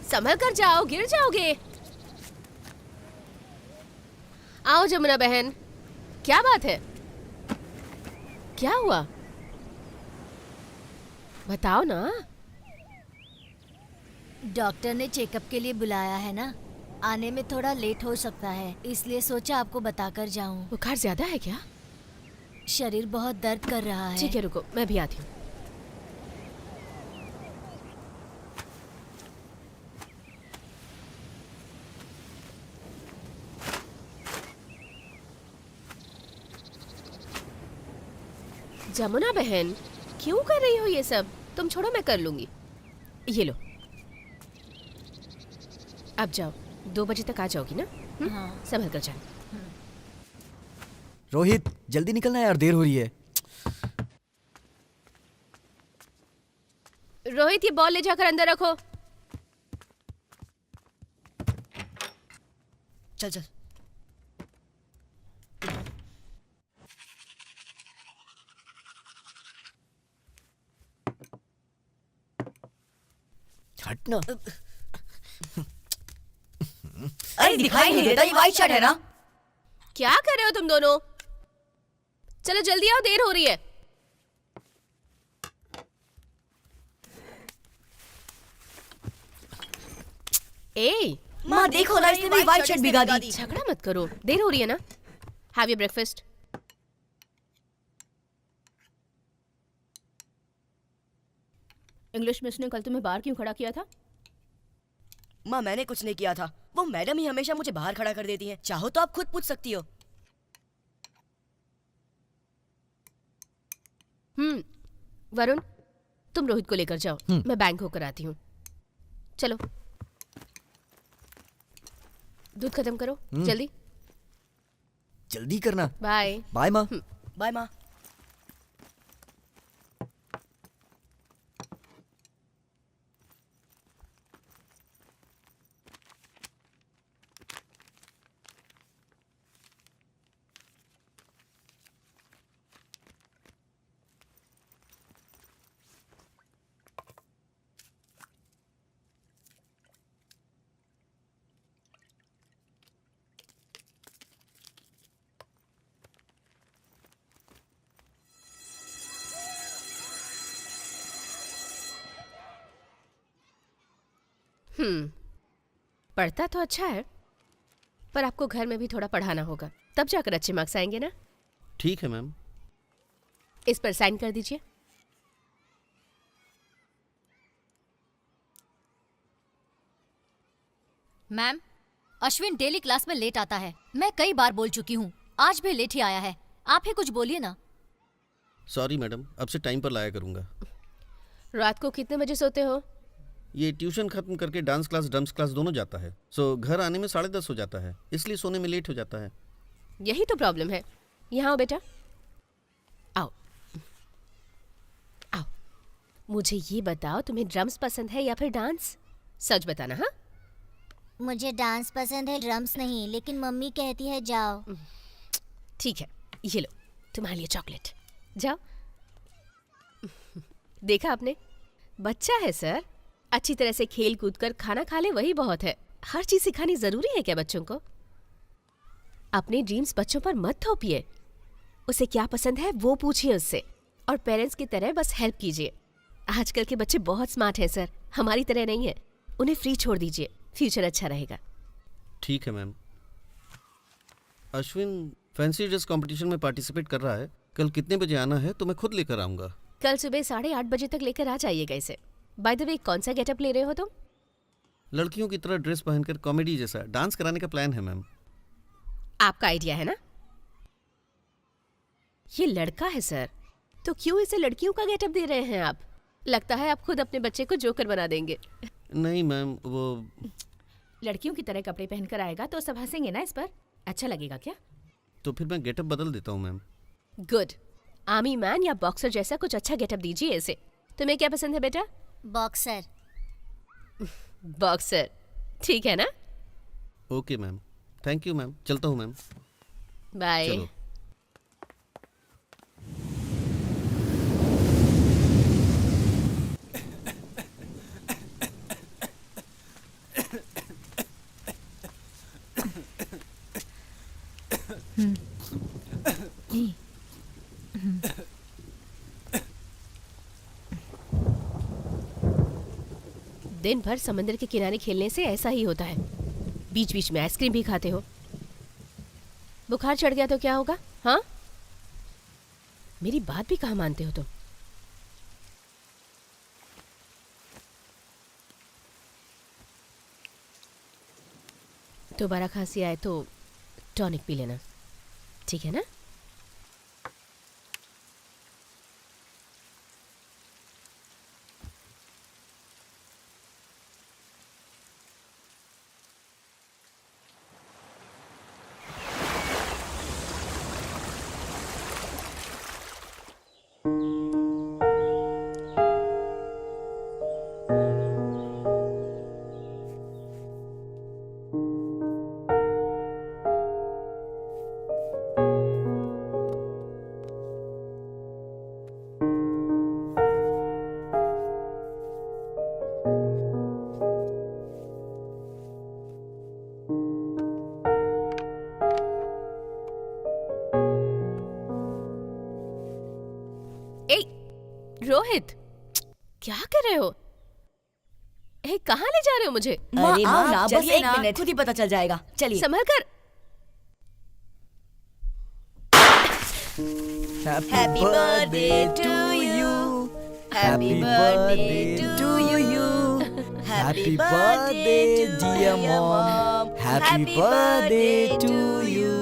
संभल कर जाओ, गिर जाओगे। आओ जमुना बहन, क्या बात है? क्या हुआ? बताओ ना। डॉक्टर ने चेकअप के लिए बुलाया है ना, आने में थोड़ा लेट हो सकता है, इसलिए सोचा आपको बताकर जाऊं। बुखार ज्यादा है क्या? शरीर बहुत दर्द कर रहा है। ठीक है, रुको, मैं भी आती हूँ। जमुना बहन, क्यों कर रही हो ये सब? तुम छोड़ो, मैं कर लूंगी। ये लो, अब जाओ, 2 बजे तक आ जाओगी ना? हाँ। संभल कर जाना। रोहित, जल्दी निकलना यार, देर हो रही है। रोहित, ये बॉल ले जाकर अंदर रखो। चल चल। हट ना। अरे दिखाई नहीं देता, ये वाइट शर्ट है ना? क्या कर रहे हो तुम दोनों? चलो जल्दी आओ, देर हो रही है। ए, माँ देखो ना, इसने मेरी वाइट शर्ट भिगा दी। झगड़ा मत करो, देर हो रही है ना। Have your breakfast. English miss ने कल तुम्हें बाहर क्यों खड़ा किया था? माँ मैंने कुछ नहीं किया था, वो मैडम ही हमेशा मुझे बाहर खड़ा कर देती हैं। चाहो तो आप खुद पूछ सकती हो। वरुण, तुम रोहित को लेकर जाओ, मैं बैंक होकर आती हूँ। चलो, दूध खत्म करो जल्दी। जल्दी करना। बाय। बाय माँ। बाय माँ। पढ़ता तो अच्छा है, पर आपको घर में भी थोड़ा पढ़ाना होगा, तब जाकर अच्छे मार्क्स आएंगे ना। ठीक है मैम। इस पर साइन कर दीजिए। मैम, अश्विन डेली क्लास में लेट आता है। मैं कई बार बोल चुकी हूँ, आज भी लेट ही आया है। आप ही कुछ बोलिए ना। सॉरी मैडम, अब से टाइम पर लाया करूँगा। रात को कितने बजे सोते हो? ये ट्यूशन खत्म करके डांस क्लास ड्रम्स क्लास दोनों जाता है, सो घर आने में 10:30 हो जाता है, इसलिए सोने में लेट हो जाता है। यही तो प्रॉब्लम है। यहाँ आओ बेटा, आओ आओ। मुझे ये बताओ, तुम्हें ड्रम्स पसंद है या फिर डांस? सच बताना। हाँ, मुझे डांस पसंद है, ड्रम्स नहीं, लेकिन मम्मी कहती है जाओ। ठीक है, ये लो तुम्हारे लिए चॉकलेट, जाओ। देखा आपने, बच्चा है सर, अच्छी तरह से खेल कूद कर खाना खा ले, वही बहुत है। हर चीज सिखानी जरूरी है क्या बच्चों को? अपने ड्रीम्स बच्चों पर मत थोपिए। उसे क्या पसंद है वो पूछिए उससे, और पेरेंट्स की तरह बस हेल्प कीजिए। आजकल के बच्चे बहुत स्मार्ट हैं सर, हमारी तरह नहीं है। उन्हें फ्री छोड़ दीजिए, फ्यूचर अच्छा रहेगा। ठीक है ma'am. Ashwin fancy dress competition में पार्टिसिपेट कर रहा है, कल कितने बजे आना है तो मैं खुद लेकर आऊँगा। कल सुबह 8:30 बजे तक लेकर आ जाइएगा इसे। बाय द वे, कौन सा गेटअप ले रहे हो तुम? लड़कियों की तरह ड्रेस पहनकर कॉमेडी जैसा डांस कराने का प्लान है मैम। आपका आइडिया है ना? ये लड़का है सर, तो क्यों इसे लड़कियों का गेटअप दे रहे हैं आप? लगता है आप खुद अपने बच्चे को जोकर बना देंगे। नहीं मैम, वो लड़कियों की तरह कपड़े पहनकर आएगा तो सब हंसेंगे ना इस पर। अच्छा लगेगा क्या? तो फिर मैं गेटअप बदल देता हूँ मैम। गुड। आर्मी मैन या बॉक्सर जैसा कुछ अच्छा गेटअप दीजिए इसे। तुम्हें क्या पसंद है बेटा? बॉक्सर। बॉक्सर, ठीक है ना? Okay ma'am, thank you ma'am, चलता हूँ मैम। बाय। चलो। दिन भर समंदर के किनारे खेलने से ऐसा ही होता है। बीच बीच में आइसक्रीम भी खाते हो। बुखार चढ़ गया तो क्या होगा? हाँ, मेरी बात भी कहाँ मानते हो तुम? दोबारा खांसी आए तो टॉनिक पी लेना, ठीक है ना? रोहित, क्या कर रहे हो? कहाँ ले जा रहे हो मुझे? अरे आओ माँ, ना, बस चलिए एक ना। मिनट, खुद ही पता चल जाएगा। चलिए। संभल कर। Happy birthday to you. Happy birthday to you. Happy birthday, dear mom. Happy birthday to you.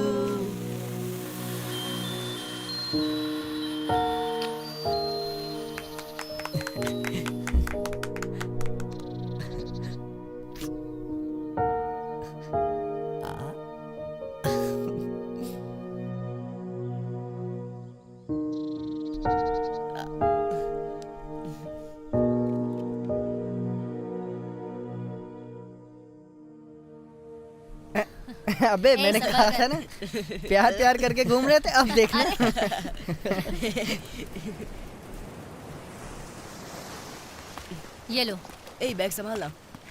अबे मैंने सब कहा था ना, प्यार प्यार करके घूम रहे थे, अब देखना। ये लो, ए बैग संभालना।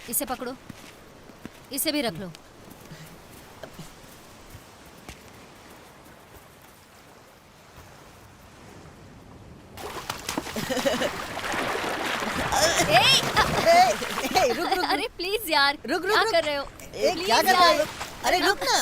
इसे पकड़ो, इसे भी रख लो। ए, रुक रुक अरे प्लीज यार, रुक, क्या रुक। कर रहे हो? ए, Please क्या कर रहा है? यार। अरे रुक ना।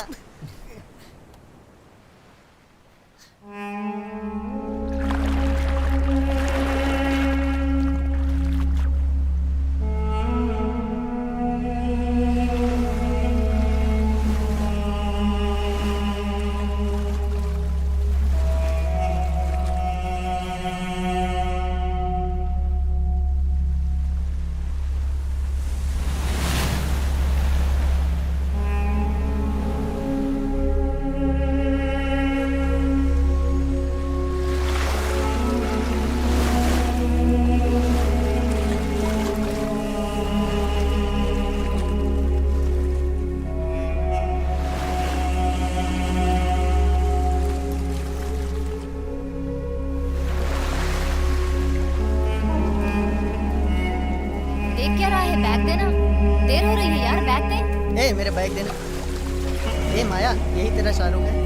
देख क्या रहा है? बैग देना। देर हो रही है यार, बैग दे। ए, मेरा बैग देना। ए माया, यही तेरा शाहरुख है।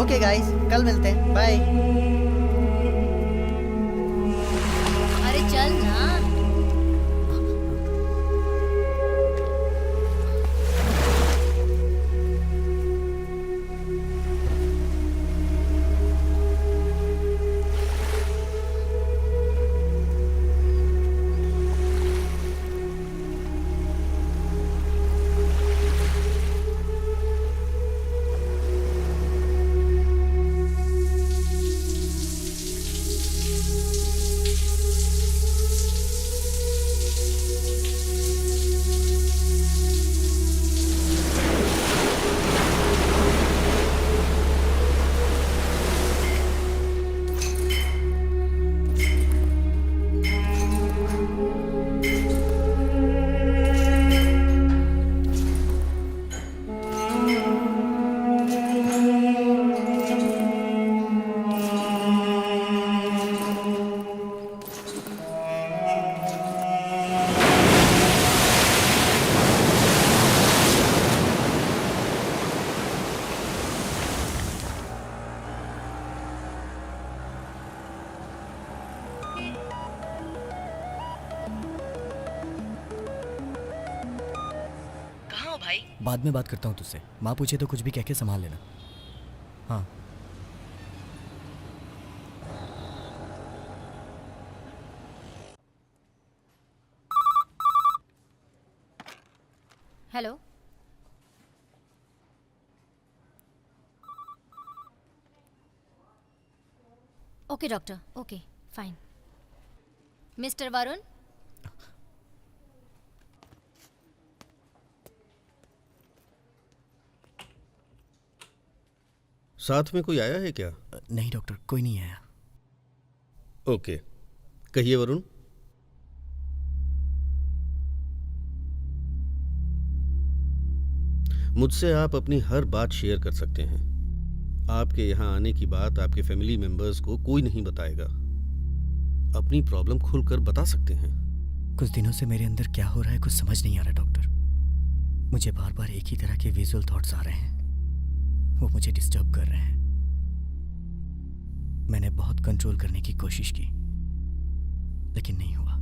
ओके गाइस, कल मिलते हैं, बाय। अरे चल ना। बाद में बात करता हूँ तुझसे। माँ पूछे तो कुछ भी कह के संभाल लेना। हाँ। Hello. Okay doctor, okay fine. Mister Varun, साथ में कोई आया है क्या? नहीं डॉक्टर, कोई नहीं आया। ओके, कहिए वरुण। मुझसे आप अपनी हर बात शेयर कर सकते हैं। आपके यहाँ आने की बात आपके फैमिली मेंबर्स को कोई नहीं बताएगा। अपनी प्रॉब्लम खुलकर बता सकते हैं। कुछ दिनों से मेरे अंदर क्या हो रहा है कुछ समझ नहीं आ रहा डॉक्टर। मुझे बार बार एक ही तरह के विजुअल थॉट्स आ रहे हैं, वो मुझे डिस्टर्ब कर रहे हैं। मैंने बहुत कंट्रोल करने की कोशिश की लेकिन नहीं हुआ।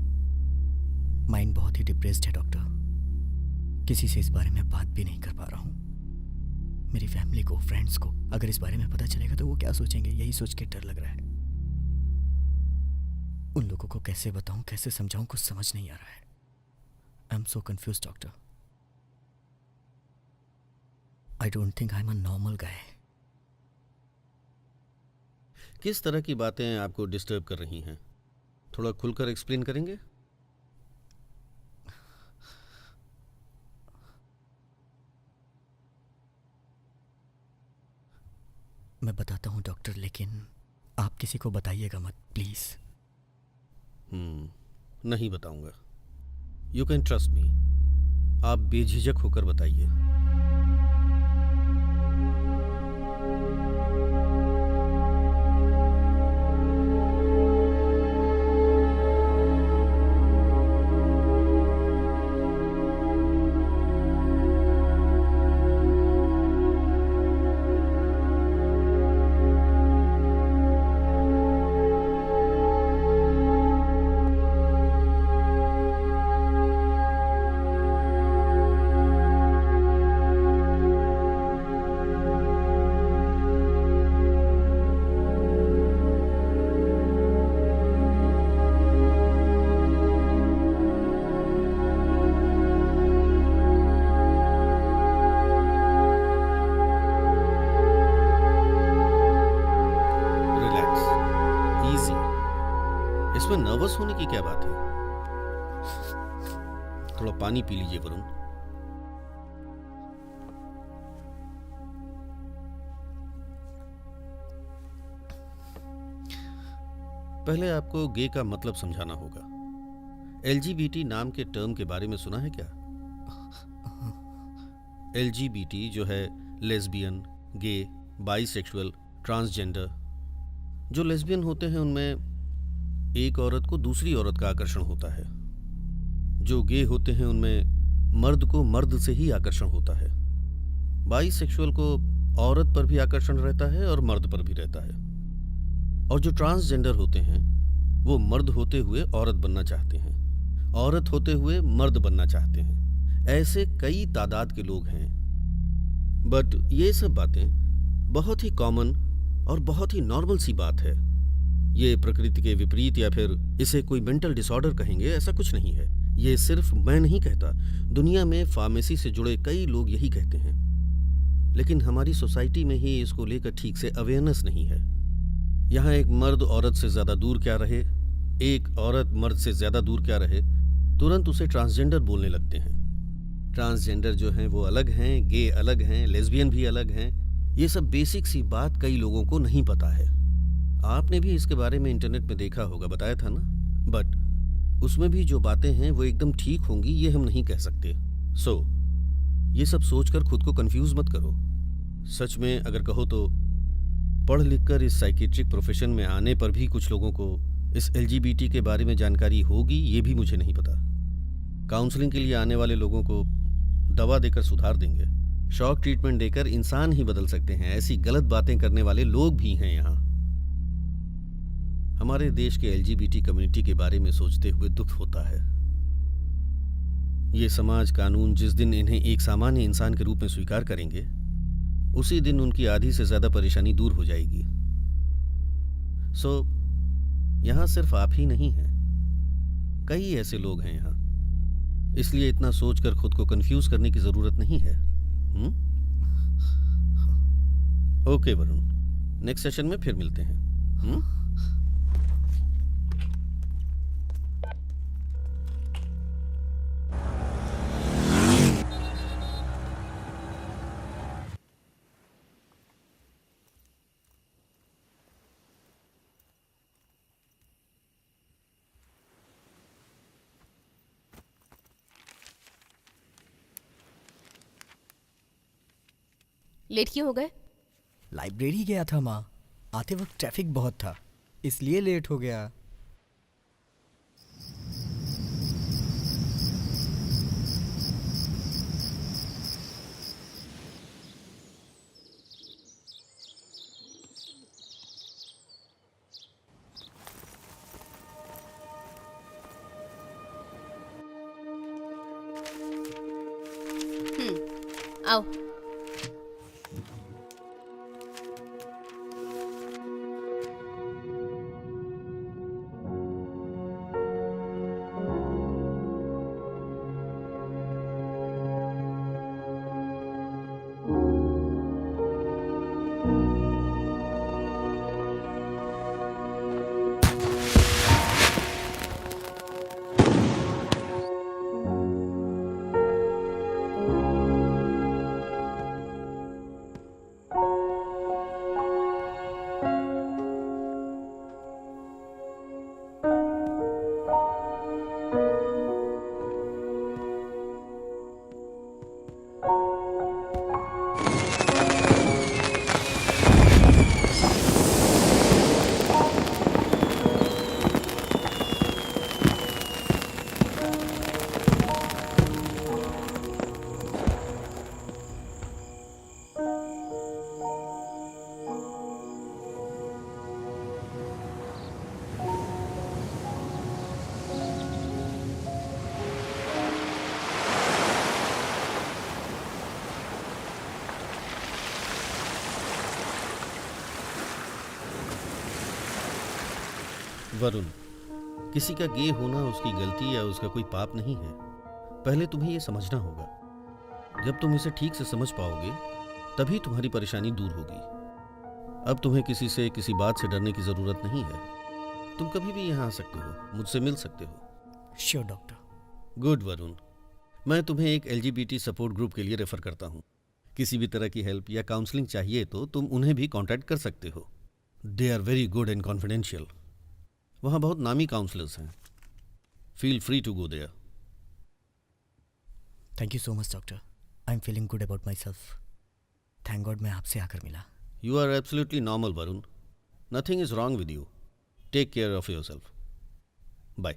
माइंड बहुत ही डिप्रेस्ड है डॉक्टर। किसी से इस बारे में बात भी नहीं कर पा रहा हूँ। मेरी फैमिली को, फ्रेंड्स को अगर इस बारे में पता चलेगा तो वो क्या सोचेंगे, यही सोच के डर लग रहा है। उन लोगों को कैसे बताऊं, कैसे समझाऊं, कुछ समझ नहीं आ रहा है। I am so confuse doctor. I don't think I am a normal guy. किस तरह की बातें आपको डिस्टर्ब कर रही हैं? थोड़ा खुलकर एक्सप्लेन करेंगे? मैं बताता हूँ डॉक्टर, लेकिन आप किसी को बताइएगा मत प्लीज। नहीं बताऊंगा। You can trust me. आप बेझिझक होकर बताइए। इसमें नर्वस होने की क्या बात है? थोड़ा पानी पी लीजिए वरुण। पहले आपको गे का मतलब समझाना होगा। LGBT नाम के टर्म के बारे में सुना है क्या? LGBT जो है लेस्बियन, गे, बाइसेक्सुअल, ट्रांसजेंडर। जो लेस्बियन होते हैं उनमें एक औरत को दूसरी औरत का आकर्षण होता है। जो गे होते हैं उनमें मर्द को मर्द से ही आकर्षण होता है। बाइसेक्सुअल को औरत पर भी आकर्षण रहता है और मर्द पर भी रहता है। और जो ट्रांसजेंडर होते हैं वो मर्द होते हुए औरत बनना चाहते हैं, औरत होते हुए मर्द बनना चाहते हैं। ऐसे कई तादाद के लोग हैं। बट ये सब बातें बहुत ही कॉमन और बहुत ही नॉर्मल सी बात है। ये प्रकृति के विपरीत या फिर इसे कोई मेंटल डिसऑर्डर कहेंगे, ऐसा कुछ नहीं है। ये सिर्फ मैं नहीं कहता, दुनिया में फार्मेसी से जुड़े कई लोग यही कहते हैं। लेकिन हमारी सोसाइटी में ही इसको लेकर ठीक से अवेयरनेस नहीं है। यहाँ एक मर्द औरत से ज्यादा दूर क्या रहे, एक औरत मर्द से ज्यादा दूर क्या रहे, तुरंत उसे ट्रांसजेंडर बोलने लगते हैं। ट्रांसजेंडर जो हैं वो अलग हैं, गे अलग हैं, लेस्बियन भी अलग हैं। ये सब बेसिक सी बात कई लोगों को नहीं पता है। आपने भी इसके बारे में इंटरनेट में देखा होगा, बताया था ना। बट उसमें भी जो बातें हैं वो एकदम ठीक होंगी ये हम नहीं कह सकते। सो ये सब सोचकर खुद को कंफ्यूज मत करो। सच में अगर कहो तो पढ़ लिख कर इस साइकेट्रिक प्रोफेशन में आने पर भी कुछ लोगों को इस LGBT के बारे में जानकारी होगी, ये भी मुझे नहीं पता। काउंसलिंग के लिए आने वाले लोगों को दवा देकर सुधार देंगे, शॉक ट्रीटमेंट देकर इंसान ही बदल सकते हैं। ऐसी गलत बातें करने वाले लोग भी हैं यहाँ। हमारे देश के LGBT कम्युनिटी के बारे में सोचते हुए दुख होता है। ये समाज कानून जिस दिन इन्हें एक सामान्य इंसान के रूप में स्वीकार करेंगे, उसी दिन उनकी आधी से ज्यादा परेशानी दूर हो जाएगी। सो यहां सिर्फ आप ही नहीं हैं, कई ऐसे लोग हैं यहां, इसलिए इतना सोचकर खुद को कंफ्यूज करने की जरूरत नहीं है। ओके वरुण, नेक्स्ट सेशन में फिर मिलते हैं। लेट क्यों हो गए? लाइब्रेरी गया था माँ, आते वक्त ट्रैफिक बहुत था, इसलिए लेट हो गया। आओ। वरुण, किसी का गे होना उसकी गलती या उसका कोई पाप नहीं है। पहले तुम्हें यह समझना होगा। जब तुम इसे ठीक से समझ पाओगे तभी तुम्हारी परेशानी दूर होगी। अब तुम्हें किसी से किसी बात से डरने की जरूरत नहीं है। तुम कभी भी यहाँ आ सकते हो, मुझसे मिल सकते हो। Sure doctor. गुड वरुण, मैं तुम्हें एक LGBT सपोर्ट ग्रुप के लिए रेफर करता हूँ। किसी भी तरह की हेल्प या काउंसलिंग चाहिए तो तुम उन्हें भी कांटेक्ट कर सकते हो। They are very good and confidential. वहाँ बहुत नामी काउंसलर्स हैं। Feel free to go there. Thank you so much doctor, I am feeling good about myself. Thank God मैं आपसे आकर मिला। You are absolutely normal, Varun. Nothing is wrong with you. Take care of yourself. Bye.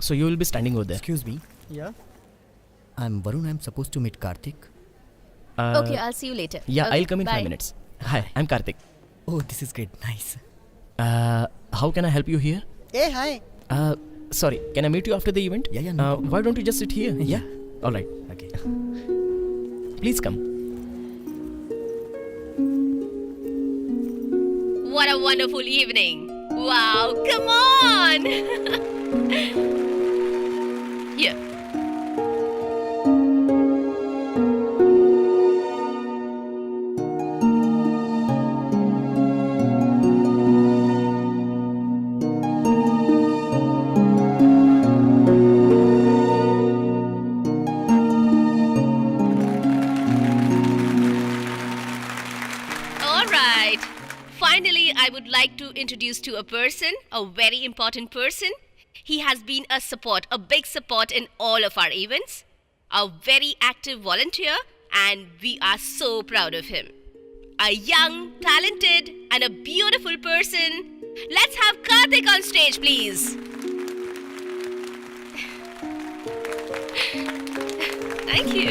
So you will be standing over there. Excuse me. Yeah. I'm Varun. I'm supposed to meet Karthik. Okay, I'll see you later. Yeah, Okay, I'll come in bye. 5 minutes. Hi, I'm Karthik. Oh, this is great. Nice. How can I help you here? Hey, hi. Sorry, can I meet you after the event? Yeah, no problem. Why don't you just sit here? Yeah. All right. Okay. Please come. What a wonderful evening. Wow, come on. Here. All right. Finally, I would like to introduce to a person, a very important person. He has been a support, a big support in all of our events, a very active volunteer, and we are so proud of him. A young, talented, and a beautiful person. Let's have Karthik on stage, please. Thank you.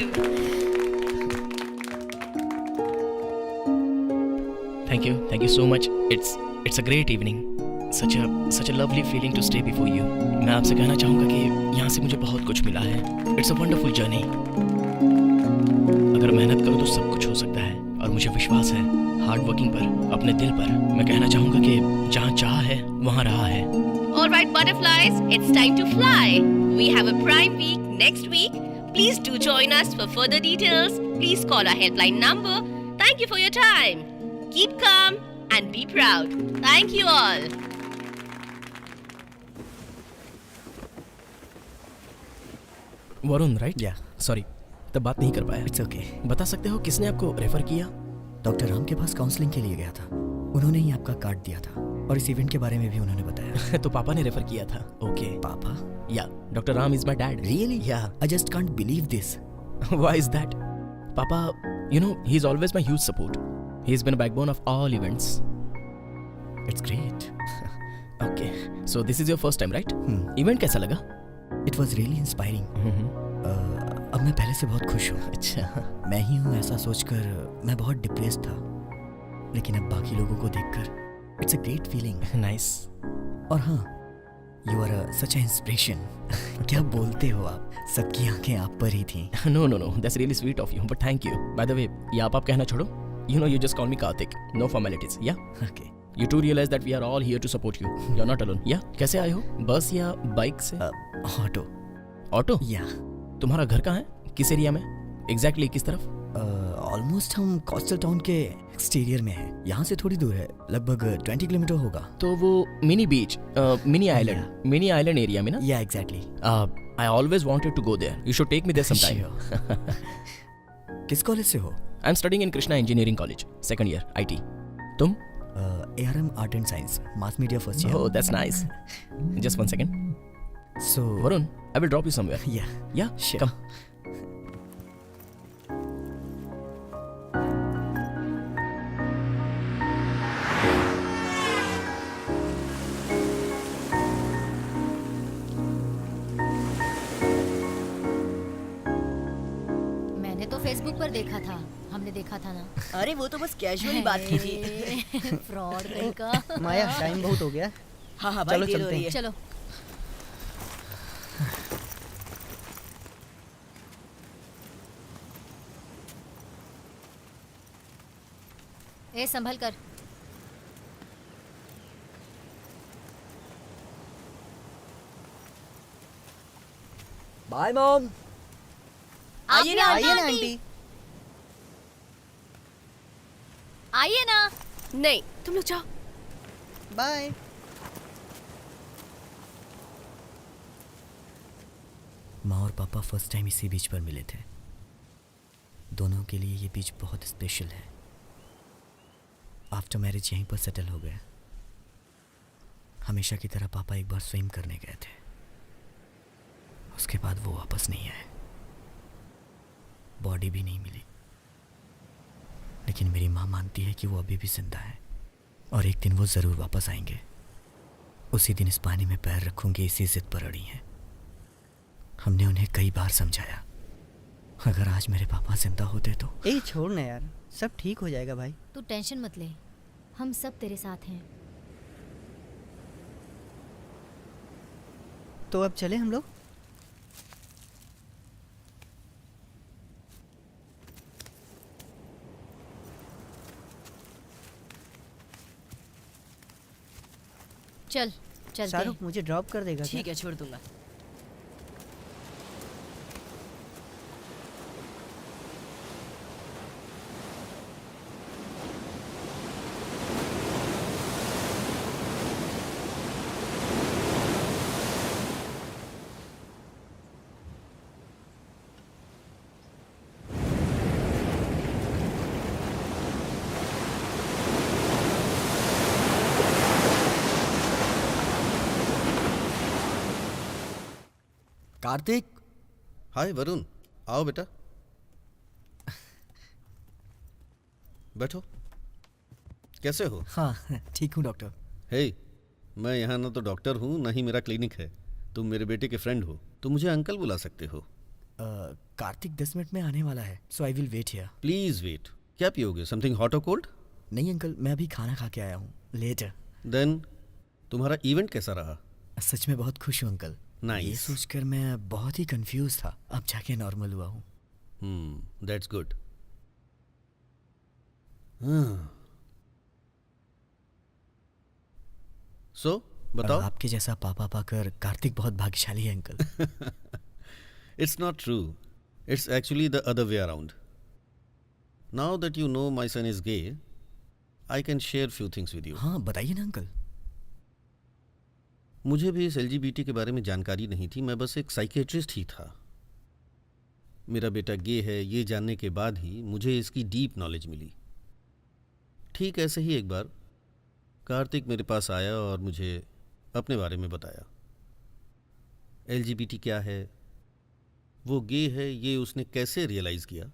Thank you so much. It's a great evening. Such a lovely feeling to stay before you. मैं आपसे कहना चाहूँगा कि यहाँ से मुझे बहुत कुछ मिला है. It's a wonderful journey. अगर मेहनत करो तो सब कुछ हो सकता है और मुझे विश्वास है हार्ड वर्किंग पर, अपने दिल पर. मैं कहना चाहूँगा कि जहाँ चाह है वहाँ रहा है. All right, butterflies, it's time to fly. We have a Prime Week next week. Please do join us for further details. Please call our helpline number. Thank you for your time. Keep calm and be proud. Thank you all. Varun, right? या sorry, तब बात नहीं कर पाया. It's okay. बता सकते हो किसने आपको रेफर किया? डॉक्टर राम के पास काउंसलिंग के लिए गया था. उन्होंने ही आपका कार्ड दिया था और इस इवेंट के बारे में भी उन्होंने बताया. तो पापा ने रेफर किया था. ओके. पापा? या doctor Ram is my dad. Really? Yeah. I just can't believe this. Why is that? Papa, you know, he's always my huge support. He's been a backbone of all events. It's great. Okay. So this is your first time, right? Event कैसा लगा? It was really inspiring. अब मैं पहले से बहुत खुश हूँ. अच्छा. मैं ही हूँ ऐसा सोचकर मैं बहुत डिप्रेस्ड था, लेकिन अब बाकी लोगों को देखकर it's a great feeling. Nice. और हाँ, you are such a inspiration. क्या बोलते हो आप? सबकी आंखें आप पर ही थीं. No. That's really sweet of you. But thank you. By the way, ये आप कहना छोड़ो. You know, you just call me Karthik. No formalities. Yeah. Okay. You too realize that we are all here to support you. You're not alone. Yeah. कैसे आए हो? बस या bike से? ऑटो. ऑटो? या तुम्हारा घर कहाँ है? किस एरिया में? एग्जैक्टली किस तरफ? ऑलमोस्ट हम कोस्टल टाउन के एक्सटीरियर में हैं. यहाँ से थोड़ी दूर है, लगभग 20 किलोमीटर होगा. तो वो मिनी बीच, मिनी आइलैंड एरिया में ना? या exactly. I always wanted to go there. You should take me there sometime. किस कॉलेज से हो? I'm studying in Krishna Engineering College, second year, IT. तुम? ARM Art and Science, Mass Media first year. Oh, that's nice. Just one second. So, Varun, I will drop you somewhere. yeah. Yeah, Sure. come. मैंने तो Facebook पर देखा था. हमने देखा था ना. अरे वो तो बस कैजुअली बात की थी. फ्रॉड का. माया टाइम बहुत हो गया. हाँ हाँ भाई, चलो देर हो चलते रही हैं. है. चलो. ए संभल कर. Bye mom. आइए ना, आइए ना आंटी. आइए ना. नहीं, तुम लोग जाओ. बाय. माँ और पापा फर्स्ट टाइम इसी बीच पर मिले थे. दोनों के लिए ये बीच बहुत स्पेशल है. आफ्टर मैरिज यहीं पर सेटल हो गए. हमेशा की तरह पापा एक बार स्विम करने गए थे. उसके बाद वो वापस नहीं आए. बॉडी भी नहीं मिली, लेकिन मेरी माँ मानती है कि वो अभी भी जिंदा है और एक दिन वो ज़रूर वापस आएंगे. उसी दिन इस पानी में पैर रखूंगी, इसी जिद पर अड़ी हैं. हमने उन्हें कई बार समझाया, अगर आज मेरे पापा जिंदा होते तो. ए छोड़ ना यार, सब ठीक हो जाएगा भाई. तू टेंशन मत ले. हम सब तेरे साथ हैं. तो अब चले हम लोग. चल चलते शाहरुख हैं. मुझे ड्रॉप कर देगा क्या? ठीक है, छोड़ दूंगा. कार्तिक. हाय वरुण, आओ बेटा. बैठो. कैसे हो? हाँ ठीक हूँ डॉक्टर. हे, मैं यहाँ ना तो डॉक्टर हूँ ना ही मेरा क्लिनिक है. तुम मेरे बेटे के फ्रेंड हो तो मुझे अंकल बुला सकते हो. कार्तिक 10 मिनट में आने वाला है, so I will wait here. Please wait. क्या पियोगे, समथिंग हॉट और कोल्ड? नहीं अंकल, मैं अभी खाना खा के आया हूँ, लेट। देन तुम्हारा इवेंट कैसा रहा? सच में बहुत खुश हूँ अंकल। Nice. ये सोचकर मैं बहुत ही कंफ्यूज था, अब जाके नॉर्मल हुआ हूँ। That's good. सो बताओ। आपके जैसा पापा पाकर कार्तिक बहुत भाग्यशाली है uncle. It's not true. It's actually the other way around. Now that you know my son is gay, I can share few things with you. हाँ बताइए ना अंकल। मुझे भी इस LGBT के बारे में जानकारी नहीं थी, मैं बस एक साइकेट्रिस्ट ही था। मेरा बेटा गे है ये जानने के बाद ही मुझे इसकी डीप नॉलेज मिली। ठीक ऐसे ही एक बार कार्तिक मेरे पास आया और मुझे अपने बारे में बताया। LGBT क्या है, वो गे है, ये उसने कैसे रियलाइज़ किया।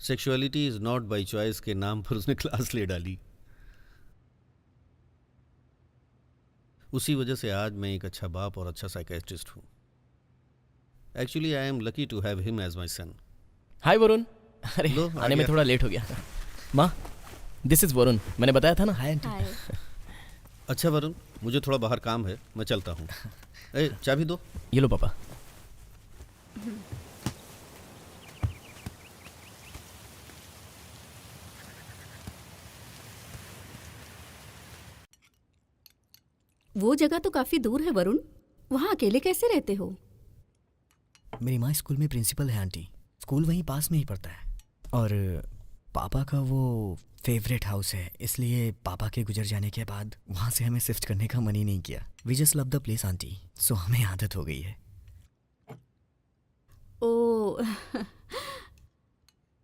Sexuality is not by choice के नाम पर उसने क्लास ले डाली। उसी वजह से आज मैं एक अच्छा बाप और अच्छा साइकेट्रिस्ट हूँ। Actually I am lucky to have him as my son. Hi Varun. अरे लो, आ आने में गया। थोड़ा लेट हो गया। माँ, दिस इज वरुण, मैंने बताया था ना। Hi aunty. अच्छा वरुण, मुझे थोड़ा बाहर काम है, मैं चलता हूँ। ए चाबी दो। ये लो पापा। वो जगह तो काफी दूर है वरुण, वहाँ अकेले कैसे रहते हो? मेरी माँ स्कूल में प्रिंसिपल है आंटी, स्कूल वहीं पास में ही पड़ता है। और पापा का वो फेवरेट हाउस है, इसलिए पापा के गुजर जाने के बाद वहाँ से हमें शिफ्ट करने का मन ही नहीं किया। We just love the place aunty, so हमें आदत हो गई है। ओ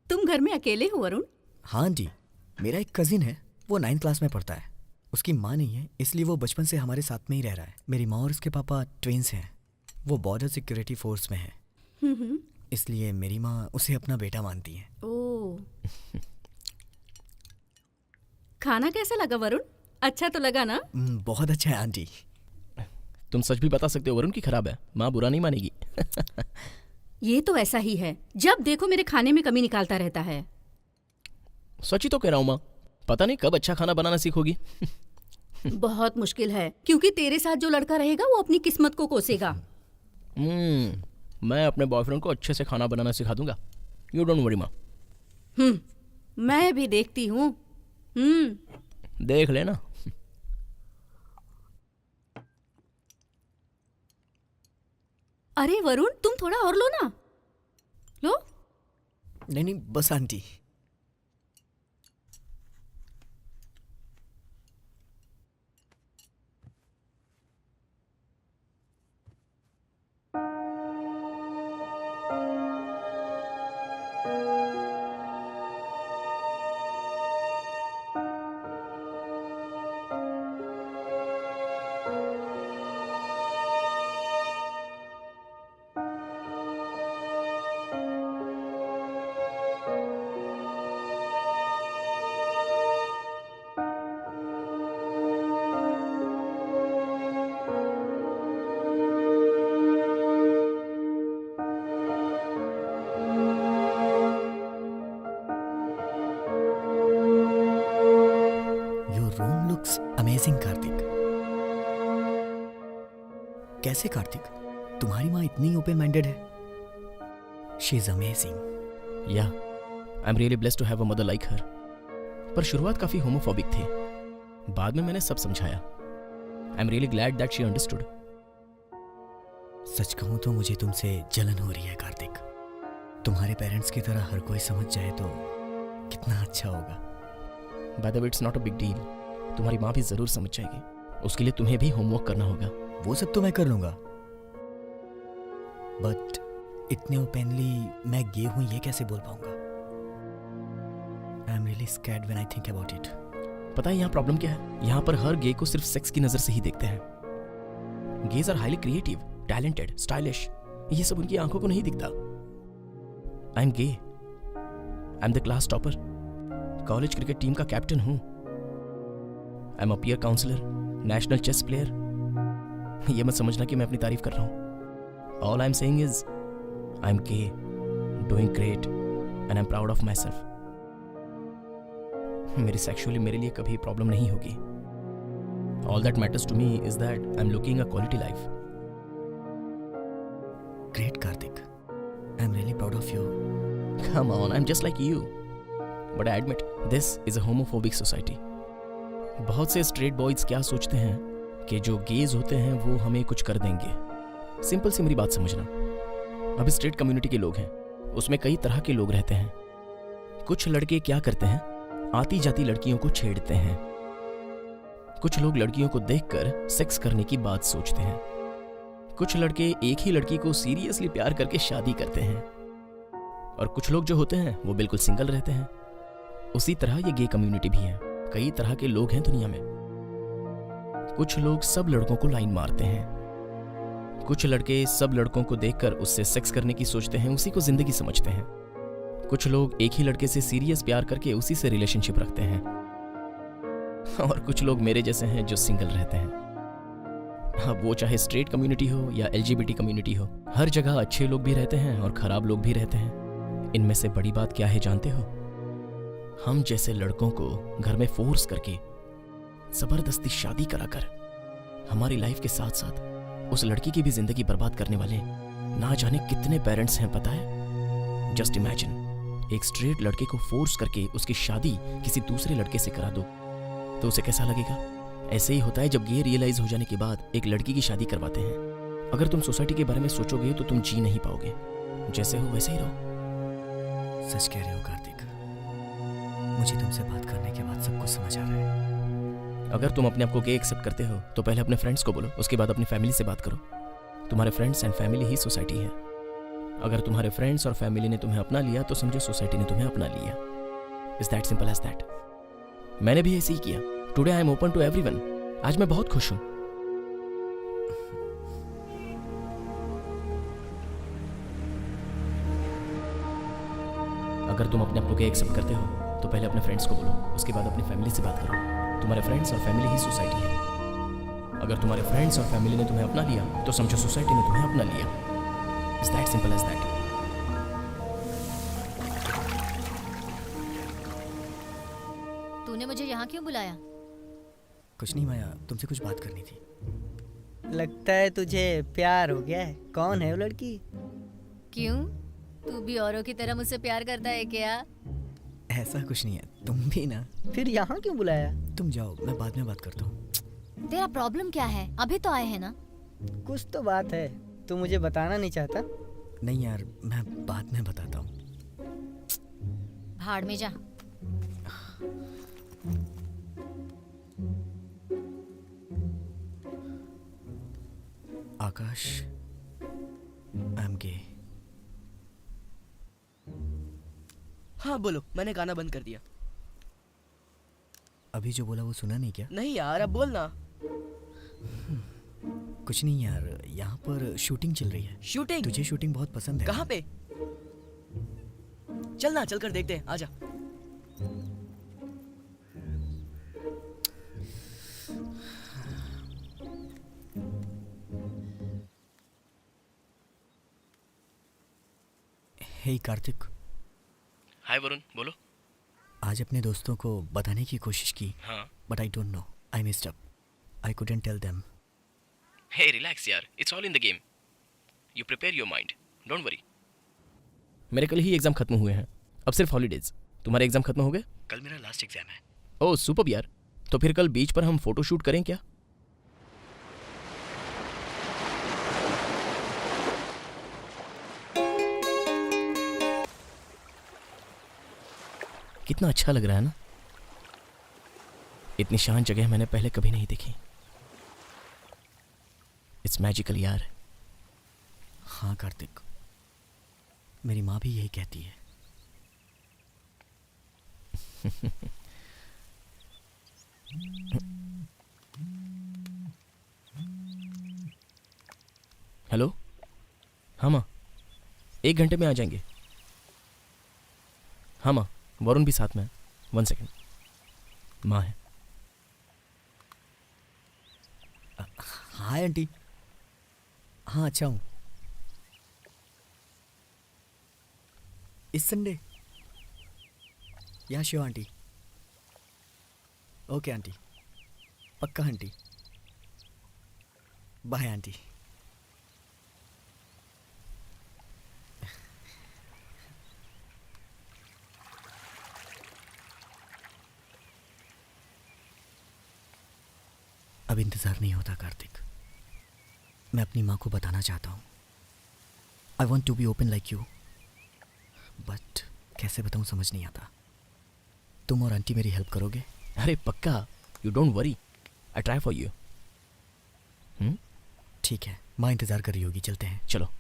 तुम घर में अकेले हो वरुण? हाँ आंटी, मेरा एक कजिन है, वो 9th क्लास में पढ़ता है। उसकी माँ नहीं है, इसलिए वो बचपन से हमारे साथ में ही रह रहा है। मेरी माँ और उसके पापा ट्विंस हैं, वो बॉर्डर सिक्योरिटी फोर्स में है, इसलिए मेरी माँ उसे अपना बेटा मानती है। ओ खाना कैसा लगा वरुण? अच्छा तो लगा ना? बहुत अच्छा है आंटी। तुम सच भी बता सकते हो वरुण की खराब है, माँ बुरा नहीं मानेगी। ये तो ऐसा ही है, जब देखो मेरे खाने में कमी निकालता रहता है। सच ही तो कह रहा हूँ माँ, पता नहीं कब अच्छा खाना बनाना सीखोगी। बहुत मुश्किल है, क्योंकि तेरे साथ जो लड़का रहेगा वो अपनी किस्मत को कोसेगा। मैं अपने बॉयफ्रेंड को अच्छे से खाना बनाना सिखा दूंगा, यू डोंट वरी माँ। मैं भी देखती हूँ। देख लेना। अरे वरुण, तुम थोड़ा और लो ना। लो। नहीं नहीं, बस आंटी। अमेजिंग कार्तिक। कैसे कार्तिक, तुम्हारी माँ इतनी ओपन माइंडेड है? She is amazing. Yeah I am really blessed to have a mother like her. पर शुरुआत काफी होमोफोबिक थी, बाद में मैंने सब समझाया। I am really glad that she understood. सच कहूं तो मुझे तुमसे जलन हो रही है कार्तिक। तुम्हारे पेरेंट्स की तरह हर कोई समझ जाए तो कितना अच्छा होगा। By the way, it's not a big deal, तुम्हारी माँ भी जरूर समझ जाएगी। उसके लिए तुम्हें भी होमवर्क करना होगा। वो सब तो मैं कर लूंगा, बट इतने ओपनली मैं गे हूं ये कैसे बोल पाऊंगा? आई am really scared when I think about it. पता है यहाँ प्रॉब्लम क्या है? यहाँ पर हर गे को सिर्फ सेक्स की नजर से ही देखते हैं। Gays are highly creative, talented, stylish, ये सब उनकी आंखों को नहीं दिखता। I am gay, I am the class topper, college cricket team का कैप्टन हूं, I am a peer counsellor, national chess player. ये मत समझना कि मैं अपनी तारीफ कर रहा हूं। All I am saying is I am gay, doing great and I am proud of myself. मेरी सेक्सुअली मेरे लिए कभी प्रॉब्लम नहीं होगी. All that matters to me is that I am looking a quality life. Great Kartik, I am really proud of you. Come on, I'm just like you. But I admit, this is a homophobic society. बहुत से straight boys क्या सोचते हैं कि जो gauge होते हैं वो हमें कुछ कर देंगे. सिंपल सी मेरी बात समझना. अब स्ट्रेट कम्युनिटी के लोग हैं, उसमें कई तरह के लोग रहते हैं. कुछ लड़के क्या करते हैं, आती जाती लड़कियों को छेड़ते हैं. कुछ लोग लड़कियों को देखकर सेक्स करने की बात सोचते हैं. कुछ लड़के एक ही लड़की को सीरियसली प्यार करके शादी करते हैं. और कुछ लोग जो होते हैं वो बिल्कुल सिंगल रहते हैं. उसी तरह ये गे कम्युनिटी भी है. कई तरह के लोग हैं दुनिया में. कुछ लोग सब लड़कों को लाइन मारते हैं. कुछ लड़के सब लड़कों को देखकर उससे सेक्स करने की सोचते हैं, उसी को जिंदगी समझते हैं. कुछ लोग एक ही लड़के से सीरियस प्यार करके उसी से रिलेशनशिप रखते हैं. और कुछ लोग मेरे जैसे हैं जो सिंगल रहते हैं. अब वो चाहे स्ट्रेट कम्युनिटी हो या एलजीबीटी कम्युनिटी हो, हर जगह अच्छे लोग भी रहते हैं और खराब लोग भी रहते हैं. इनमें से बड़ी बात क्या है जानते हो? हम जैसे लड़कों को घर में फोर्स करके जबरदस्ती शादी कराकर हमारी लाइफ के साथ साथ उस लड़की की भी जिंदगी बर्बाद करने वाले ना जाने कितने पेरेंट्स हैं, पता है? जस्ट इमेजिन, एक स्ट्रेट लड़के को फोर्स करके उसकी शादी किसी दूसरे लड़के से करा दो तो उसे कैसा लगेगा? ऐसे ही होता है जब गे रियलाइज हो जाने के बाद एक लड़की की शादी करवाते हैं. अगर तुम सोसाइटी के बारे में सोचोगे तो तुम जी नहीं पाओगे. जैसे हो वैसे ही रहो. सच कह रहे हो कार्तिक, मुझे तुमसे बात करने के बाद सब कुछ समझ आ रहा है. अगर तुम अपने आप को गे एक्सेप्ट करते हो तो पहले अपने फ्रेंड्स को बोलो, उसके बाद अपनी फैमिली से बात करो. तुम्हारे friends and family he society है. अगर तुम्हारे फ्रेंड्स और फैमिली ने तुम्हें अपना लिया तो समझो सोसाइटी ने तुम्हें अपना लिया. Is that simple as that. मैंने भी ऐसे ही किया. Today I am open to everyone. आज मैं बहुत खुश हूं. अगर तुम अपने आप को एक्सेप्ट करते हो तो पहले अपने फ्रेंड्स को बोलो, उसके बाद अपनी फैमिली से बात करो. तुम्हारे फ्रेंड्स और फैमिली ही सोसाइटी है. अगर तुम्हारे फ्रेंड्स और फैमिली ने तुम्हें अपना लिया तो समझो सोसाइटी ने तुम्हें अपना लिया. Is that simple as that. तूने मुझे यहाँ क्यों बुलाया? कुछ नहीं माया, तुमसे कुछ बात करनी थी. लगता है तुझे प्यार हो गया है. कौन है वो लड़की? क्यों, तू भी औरों की तरह मुझसे प्यार करता है क्या? ऐसा कुछ नहीं है, तुम भी ना. फिर यहाँ क्यों बुलाया? तुम जाओ, मैं बाद में बात करता हूँ. तेरा प्रॉब्लम क्या है? अभी तो आए हैं ना. कुछ तो बात है, तू मुझे बताना नहीं चाहता? नहीं यार, मैं बाद में बताता हूँ. भाड़ में जा. आकाश, आई एम गे. हाँ बोलो, मैंने गाना बंद कर दिया. अभी जो बोला वो सुना नहीं क्या? नहीं यार, अब बोलना. कुछ नहीं यार, यहाँ पर शूटिंग चल रही है. शूटिंग? तुझे शूटिंग बहुत पसंद है. कहाँ पे? चलना, चलकर देखते हैं. आजा. हे कार्तिक. हाय वरुण, बोलो. आज अपने दोस्तों को बताने की कोशिश की. हाँ. But I don't know, I missed up. I couldn't tell them. Hey relax यार, it's all in the game. You prepare your mind, don't worry. मेरे कल ही एग्जाम खत्म हुए हैं, अब सिर्फ हॉलीडेज. तुम्हारे एग्जाम खत्म हो गए? कल मेरा लास्ट एग्जाम है. ओह सुपर्ब यार. तो फिर कल बीच पर हम फोटो शूट करें क्या? कितना अच्छा लग रहा है ना. इतनी शांत जगह मैंने पहले कभी नहीं देखी. इट्स मैजिकल यार. हाँ कार्तिक, मेरी माँ भी यही कहती है. हेलो. हाँ माँ, 1 घंटे में आ जाएंगे. हाँ माँ, वरुण भी साथ में है. 1 सेकेंड. माँ है. Hi aunty. हाँ अच्छा हूँ. इस Sunday? Yeah sure aunty. Okay aunty. पक्का आंटी. Bye aunty. अब इंतज़ार नहीं होता कार्तिक. मैं अपनी माँ को बताना चाहता हूँ. I want to be open like you, but कैसे बताऊँ समझ नहीं आता. तुम और आंटी मेरी हेल्प करोगे? अरे पक्का, you don't worry, I try for you. ठीक है, माँ इंतज़ार कर रही होगी. चलते हैं. चलो.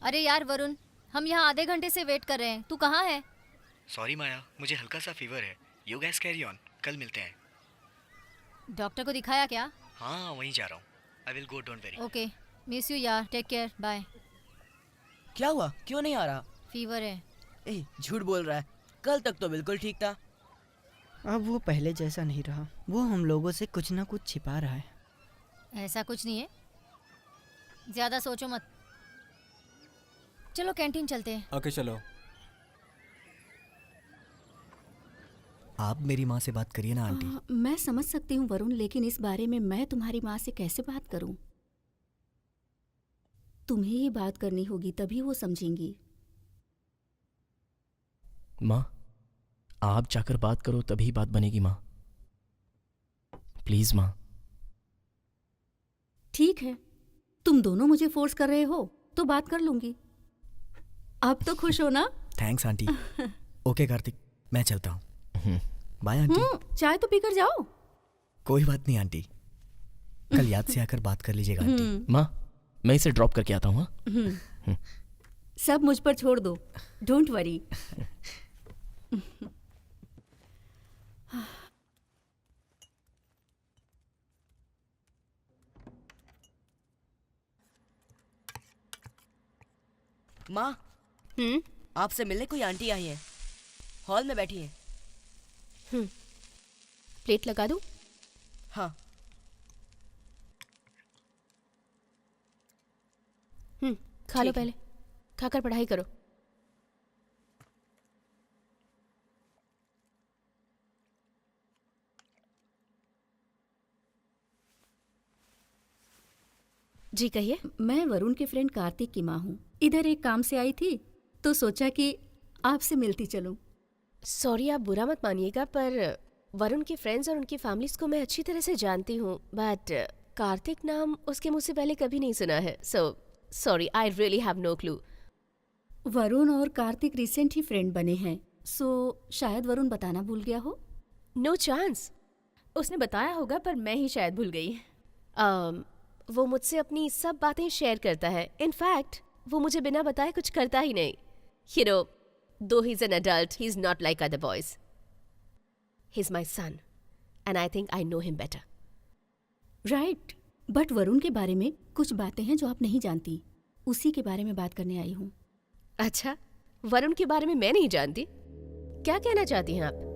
अरे यार वरुण, हम यहाँ आधे घंटे से वेट कर रहे हैं. तू कहाँ है? सॉरी माया, मुझे हल्का सा फीवर है. यू गाइस कैरी ऑन, कल मिलते हैं. डॉक्टर को दिखाया क्या? हाँ, वहीं जा रहा हूँ. I will go, don't very. Okay, miss you यार, टेक केयर, बाय. क्या हुआ? क्यों नहीं आ रहा? फीवर है. ए, झूठ बोल रहा है. कल तक तो बिल्कुल ठीक था. अब वो पहले जैसा नहीं रहा. वो हम लोगों से कुछ ना कुछ छिपा रहा है. ऐसा कुछ नहीं है, ज्यादा सोचो मत. चलो कैंटीन चलते हैं. ओके चलो. आप मेरी माँ से बात करिए ना आंटी. मैं समझ सकती हूँ वरुण, लेकिन इस बारे में मैं तुम्हारी माँ से कैसे बात करूँ? तुम्हें ही बात करनी होगी, तभी वो समझेंगी. माँ, आप जाकर बात करो तभी बात बनेगी माँ. प्लीज माँ. ठीक है, तुम दोनों मुझे फोर्स कर रहे हो तो बात कर लूंगी. अब तो खुश हो ना? Thanks aunty. ओके कार्तिक, मैं चलता हूँ. Bye aunty. चाय तो पीकर जाओ. कोई बात नहीं आंटी, कल याद से आकर बात कर लीजिएगा आंटी. माँ, मैं इसे ड्रॉप करके आता हूँ. हाँ? सब मुझ पर छोड़ दो, डोंट वरी. माँ, आपसे मिलने कोई आंटी आई है. हॉल में बैठी है. प्लेट लगा दूं? हाँ. खा लो ठीक है. पहले, खाकर पढ़ाई करो. जी कहिए. मैं वरुण के फ्रेंड कार्तिक की माँ हूँ. इधर एक काम से आई थी तो सोचा कि आपसे मिलती चलूं. सॉरी, आप बुरा मत मानिएगा, पर वरुण के फ्रेंड्स और उनकी फैमिलीज को मैं अच्छी तरह से जानती हूँ, बट कार्तिक नाम उसके मुंह से पहले कभी नहीं सुना है. So sorry, I really have no clue. Varun और कार्तिक रिसेंट ही फ्रेंड बने हैं, सो शायद वरुण बताना भूल गया हो. No chance. उसने बताया होगा पर मैं ही शायद भूल गई. वो मुझसे अपनी सब बातें शेयर करता है. इनफैक्ट वो मुझे बिना बताए कुछ करता ही नहीं. You know, though he's an adult, he's not like other boys. He's my son, and I think I know him better. Right, but Varun के बारे में कुछ बातें हैं जो आप नहीं जानती. उसी के बारे में बात करने आई हूँ. अच्छा, वरुण के बारे में मैं नहीं जानती? क्या कहना चाहती हैं आप?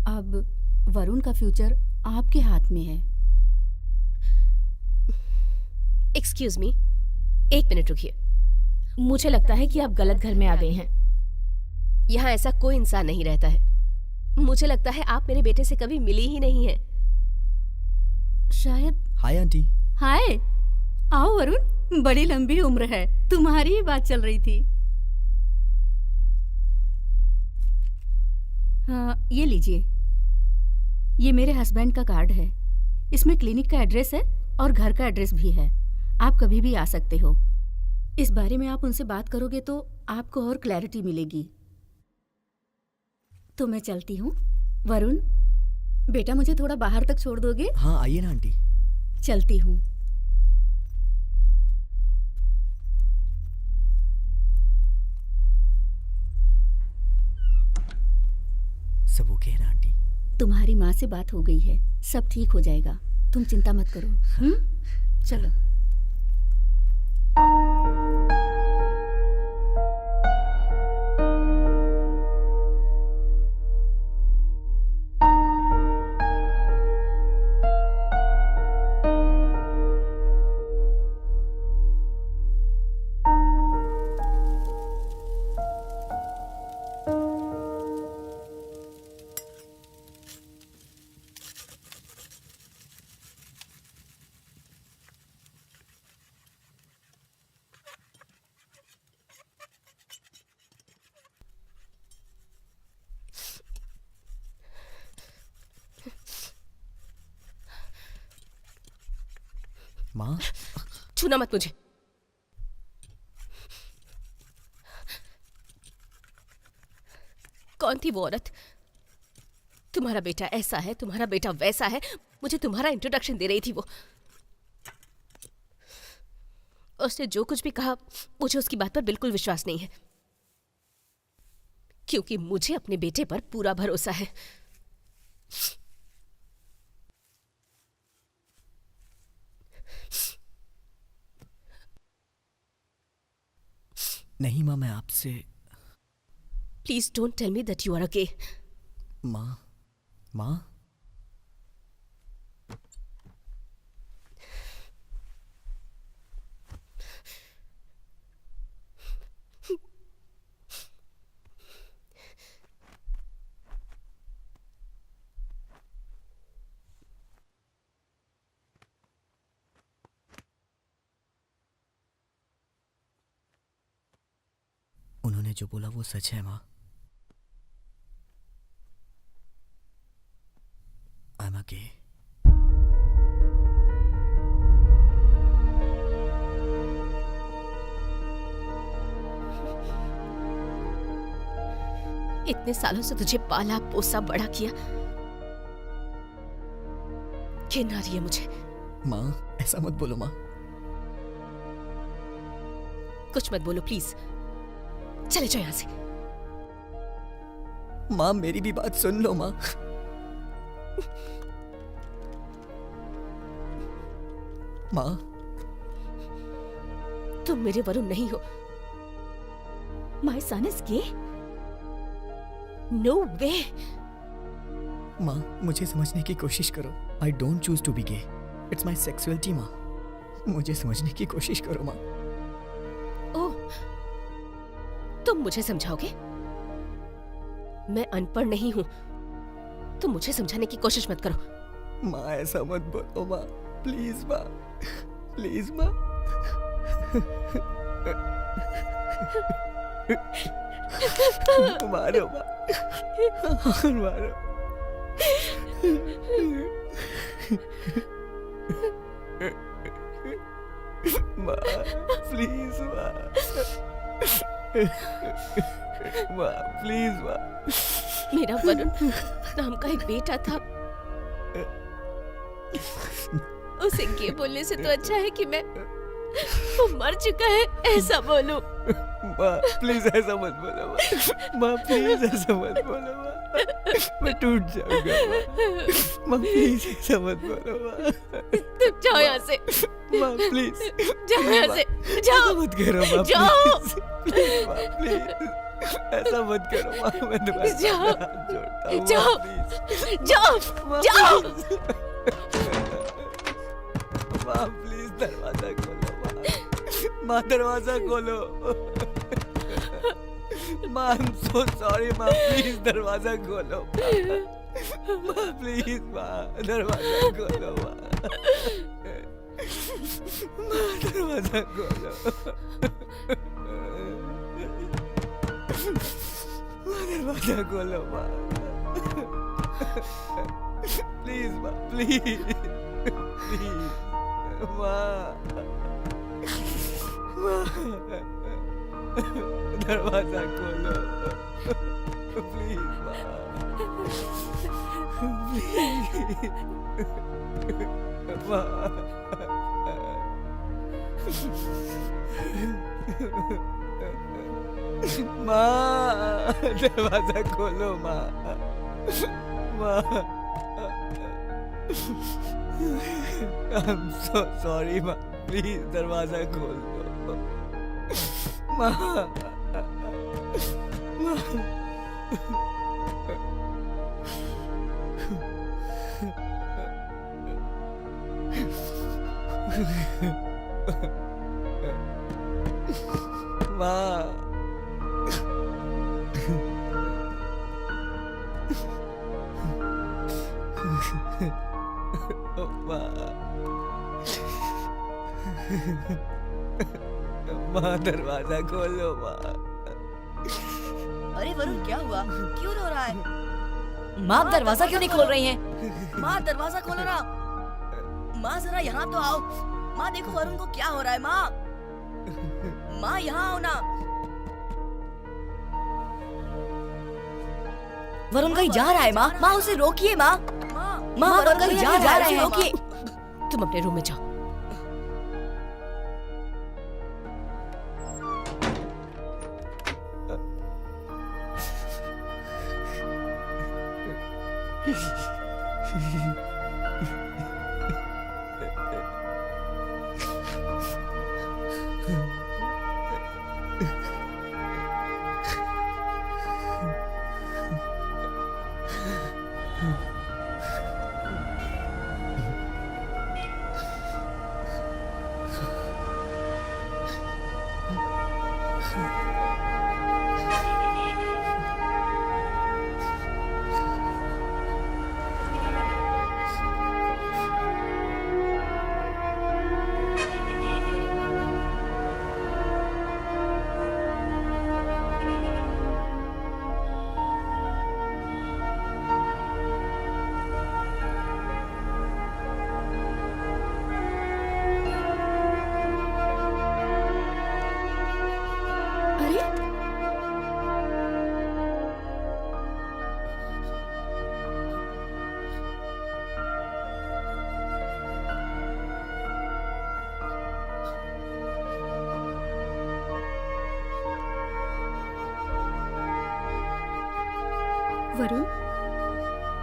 अब वरुण का फ्यूचर आपके हाथ में है. एक्सक्यूज मी, एक मिनट रुकिए. मुझे लगता है कि आप गलत घर में आ गई हैं. यहाँ ऐसा कोई इंसान नहीं रहता है. मुझे लगता है आप मेरे बेटे से कभी मिली ही नहीं हैं. शायद. Hi aunty. हाय, आओ वरुण, बड़ी लंबी उम्र है. तुम्हारी ही बात चल रही थी. हाँ, ये लीजिए। ये मेरे हस्बैंड का कार्ड है। इसमें क्लिनिक का एड्रेस है और घर का एड्रेस भी है। आप कभी भी आ सकते हो। इस बारे में आप उनसे बात करोगे तो आपको और क्लैरिटी मिलेगी। तो मैं चलती हूँ। वरुण, बेटा मुझे थोड़ा बाहर तक छोड़ दोगे? हाँ आइए ना आंटी। चलती हूँ। सब ओके है ना आंटी? तुम्हारी माँ से बात हो गई है, सब ठीक हो जाएगा। तुम चिंता मत करो। चलो। माँ, छूना मत मुझे। कौन थी वो औरत? तुम्हारा बेटा ऐसा है, तुम्हारा बेटा वैसा है, मुझे तुम्हारा इंट्रोडक्शन दे रही थी वो। उसने जो कुछ भी कहा, मुझे उसकी बात पर बिल्कुल विश्वास नहीं है, क्योंकि मुझे अपने बेटे पर पूरा भरोसा है। नहीं माँ, मैं आपसे। Please don't tell me that you are a gay. माँ, माँ, उन्होंने जो बोला वो सच है माँ। I am a gay. इतने सालों से तुझे पाला पोसा बड़ा किया, घिन आ रही है मुझे। माँ ऐसा मत बोलो माँ। कुछ मत बोलो प्लीज, चले जाओ यहां से। माँ मेरी भी बात सुन लो माँ। माँ, तुम मेरे वरुण नहीं हो। My son is gay? No way. माँ मुझे समझने की कोशिश करो। I don't choose to be gay, it's my sexuality. माँ मुझे समझने की कोशिश करो माँ। ओह, तुम मुझे समझाओगे? मैं अनपढ़ नहीं हूं, तुम मुझे समझाने की कोशिश मत करो। माँ ऐसा मत बोलो माँ, प्लीज माँ, प्लीज माँ। मारो माँ, मारो। माँ प्लीज माँ, माँ प्लीज माँ। मेरा वरुण नाम का एक बेटा था, उसे ये बोलने से तो अच्छा है कि मैं वो मर चुका है ऐसा बोलूं। माँ प्लीज ऐसा मत बोलो माँ, माँ प्लीज ऐसा मत बोलो माँ, मैं टूट जाऊंगा माँ, माँ प्लीज ऐसा मत बोलो माँ। तुम जाओ यहाँ से, माँ प्लीज जाओ यहाँ से, जाओ मत करो माँ, जाओ। प्लीज माँ, प्लीज ऐसा मत करो माँ, मैं तुम्हारे जाओ। हाथ जोड़ता हूँ जाओ। प्लीज जाओ माँ, जाओ। माँ प्लीज दरवाजा खोलो माँ, दरवाजा खोलो माँ। आई एम सो सॉरी माँ, प्लीज दरवाजा खोलो माँ, प्लीज माँ दरवाजा खोलो माँ, माँ दरवाजा खोलो माँ, दरवाजा खोलो माँ। प्लीज माँ, प्लीज प्लीज माँ, दरवाजा खोलो प्लीज माँ, माँ, दरवाजा खोलो माँ, माँ, I'm so sorry माँ, प्लीज दरवाजा खोल दो माँ, माँ, माँ, दरवाजा खोलो माँ। अरे वरुण क्या हुआ, क्यों रो रहा है? माँ आप दरवाजा क्यों नहीं खोल रही हैं? माँ दरवाजा खोलो ना। माँ जरा यहाँ तो आओ। माँ देखो वरुण को क्या हो रहा है। माँ, माँ यहाँ आओ ना। वरुण कहीं जा रहा है माँ, माँ उसे रोकिए माँ। माँ वरुण कहीं जा रहा है, रोकिए। तुम अपने रूम में जाओ। अरे वरुण,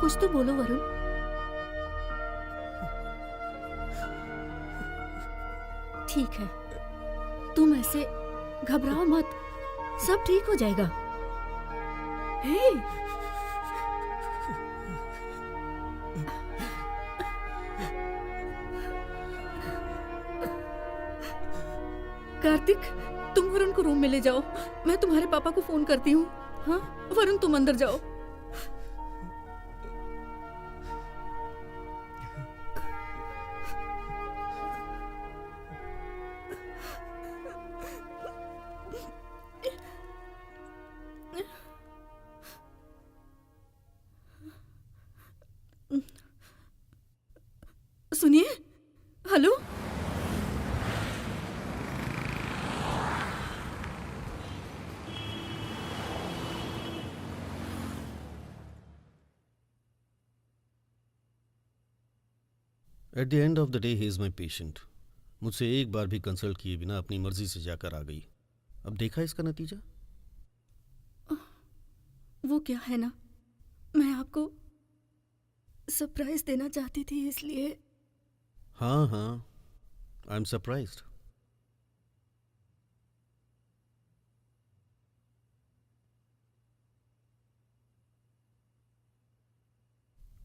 कुछ तो बोलो वरुण। ठीक है, तुम ऐसे घबराओ मत, सब ठीक हो जाएगा। हे, कार्तिक, तुम वरुण को रूम में ले जाओ, मैं तुम्हारे पापा को फोन करती हूँ। हाँ वरुण, तुम अंदर जाओ। सुनिए, hello. At the end of the day he is my patient. मुझसे एक बार भी कंसल्ट किए बिना अपनी मर्जी से जाकर आ गई। अब देखा इसका नतीजा। वो क्या है ना, मैं आपको सरप्राइज देना चाहती थी, इसलिए। हाँ हाँ, आई एम सरप्राइज्ड।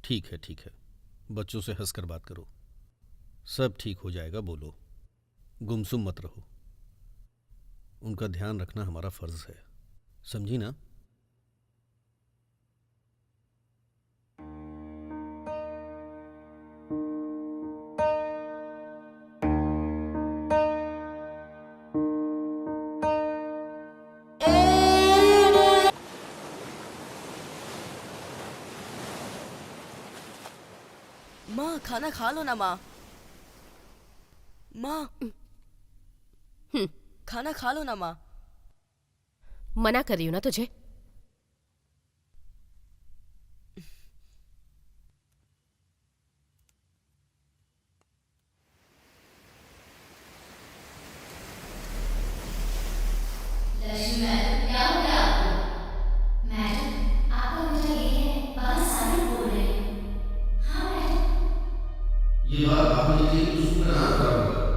ठीक है, बच्चों से हंसकर बात करो। सब ठीक हो जाएगा, बोलो। गुमसुम मत रहो। उनका ध्यान रखना हमारा फर्ज है, समझी ना? खाना खा लो ना माँ। माँ खाना खा लो ना माँ। मना कर रही हूं ना तुझे। ये बात भाभी ने कही तो सूप का नाम खराब होगा।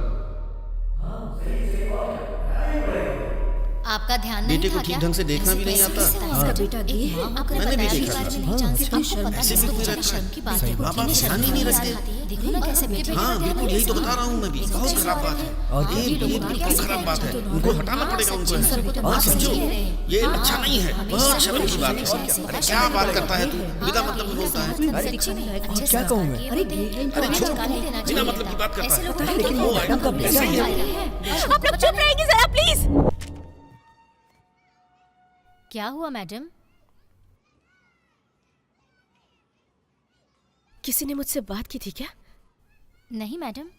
आपका ध्यान नहीं बेटे को था ठीक क्या? ढंग से देखना ऐसे भी नहीं कैसे आता। किससे इसका बात बेटा करती? गे एक है। माँ आपने मैंने भी बताया देखा भी था। बात नहीं जानती। कितनी आपको शर्म पता ऐसे नहीं, भी कोई इसको रहता शर्म है। की बात है। माँ बाप कितनी ध्यान ही नहीं रखते। देखो ना कैसे बेटे को हाँ बिल्कुल यही तो बता रहा हूँ मैं भी। बहुत खराब बात है। ये बिल्कुल खराब बात है। उनको हटाना पड़ेगा उनको। और समझो ये अच्छा नहीं है। बहुत शर्म की बात है। अरे क्या बात करता है तू? बिना मतलब में बोलता है। क्या कहूँ मैं? अरे अरे छोड़, बिना मतलब की बात करता है। लेकिन वो है का बेटा है। आप लोग चुप रहेंगे जरा प्लीज। क्या हुआ मैडम? किसी ने मुझसे बात की थी क्या? नहीं मैडम।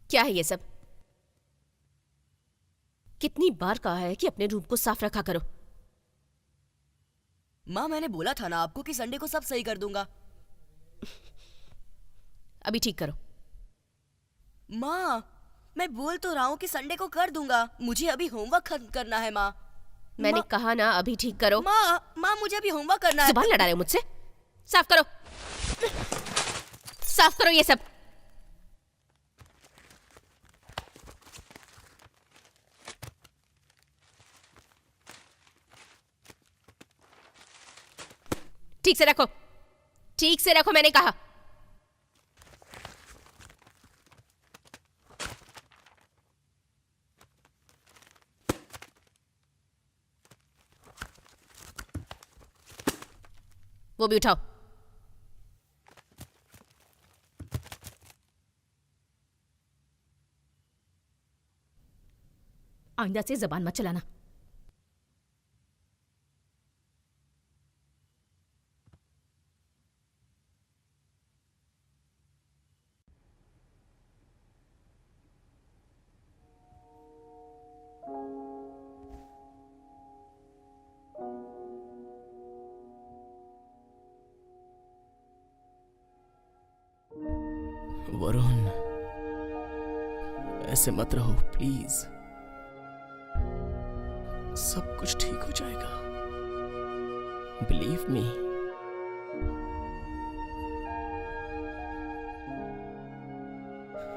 क्या है ये सब? कितनी बार कहा है कि अपने रूम को साफ रखा करो। माँ मैंने बोला था ना आपको कि संडे को सब सही कर दूंगा। अभी ठीक करो। माँ मैं बोल तो रहा हूँ कि संडे को कर दूंगा। मुझे अभी होमवर्क खत्म करना है माँ। मैंने कहा ना अभी ठीक करो। माँ मुझे अभी होमवर्क करना है। जुबान लड़ा रहे हो मुझसे? साफ करो, साफ करो ये सब। ठीक से रखो, ठीक से रखो मैंने कहा। वो भी उठाओ। आइंदा से जबान मत चलाना। वरुण, ऐसे मत रहो प्लीज। सब कुछ ठीक हो जाएगा। Believe me.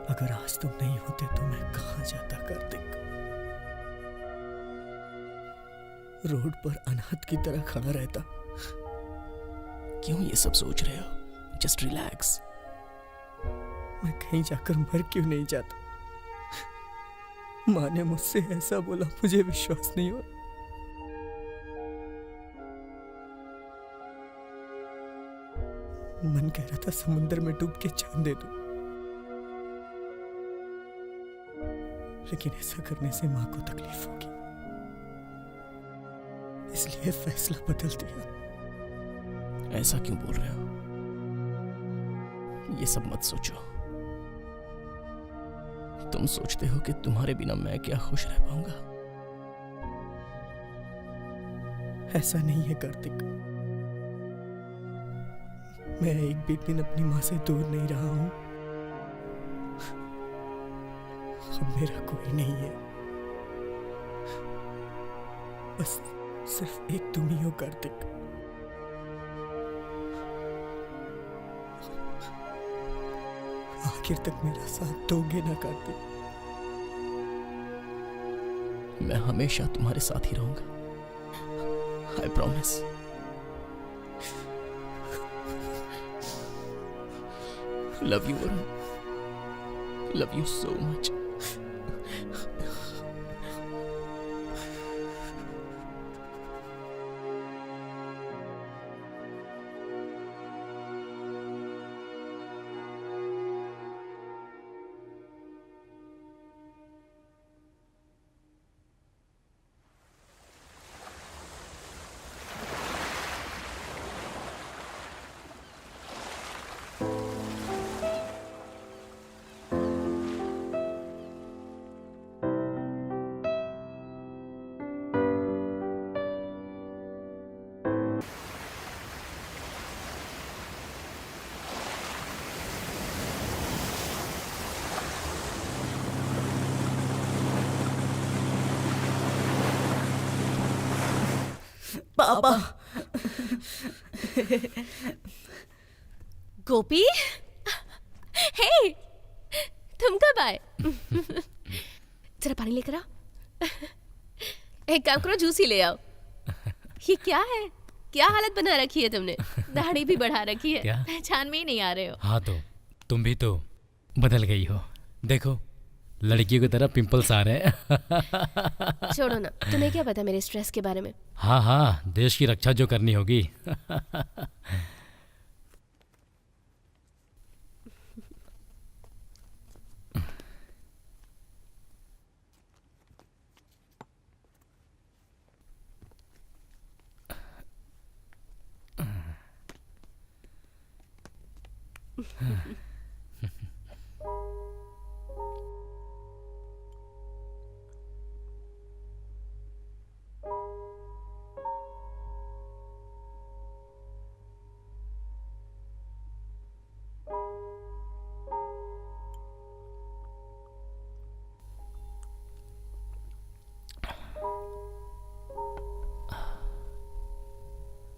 अगर आज तुम नहीं होते तो मैं कहां जाता कार्तिक? रोड पर अनाथ की तरह खड़ा रहता। क्यों ये सब सोच रहे हो? Just relax. मैं कहीं जाकर मर क्यों नहीं जाता? माँ ने मुझसे ऐसा बोला, मुझे विश्वास नहीं हुआ। मन कह रहा था समुद्र में डूब के जान दे दूं, लेकिन ऐसा करने से माँ को तकलीफ होगी, इसलिए फैसला बदल दिया। ऐसा क्यों बोल रहे हो? ये सब मत सोचो। तुम सोचते हो कि तुम्हारे बिना मैं क्या खुश रह पाऊंगा? ऐसा नहीं है कार्तिक। मैं एक भी दिन अपनी माँ से दूर नहीं रहा हूं। अब मेरा कोई नहीं है, बस सिर्फ एक तुम ही हो कार्तिक। आखिर तक मेरा साथ दोगे ना कार्तिक? मैं हमेशा तुम्हारे साथ ही रहूंगा। I promise. Love you Varun, love you so much. पापा। गोपी, हे, तुम कब आए? जरा पानी लेकर आओ। एक काम करो, जूस ही ले आओ। ये क्या है? क्या हालत बना रखी है तुमने? दाढ़ी भी बढ़ा रखी है, क्या? पहचान में ही नहीं आ रहे हो। हाँ तो तुम भी तो बदल गई हो। देखो लड़कियों की तरह पिंपल्स आ रहे हैं। छोड़ो ना, तुम्हें क्या पता मेरे स्ट्रेस के बारे में? हाँ हाँ, देश की रक्षा जो करनी होगी।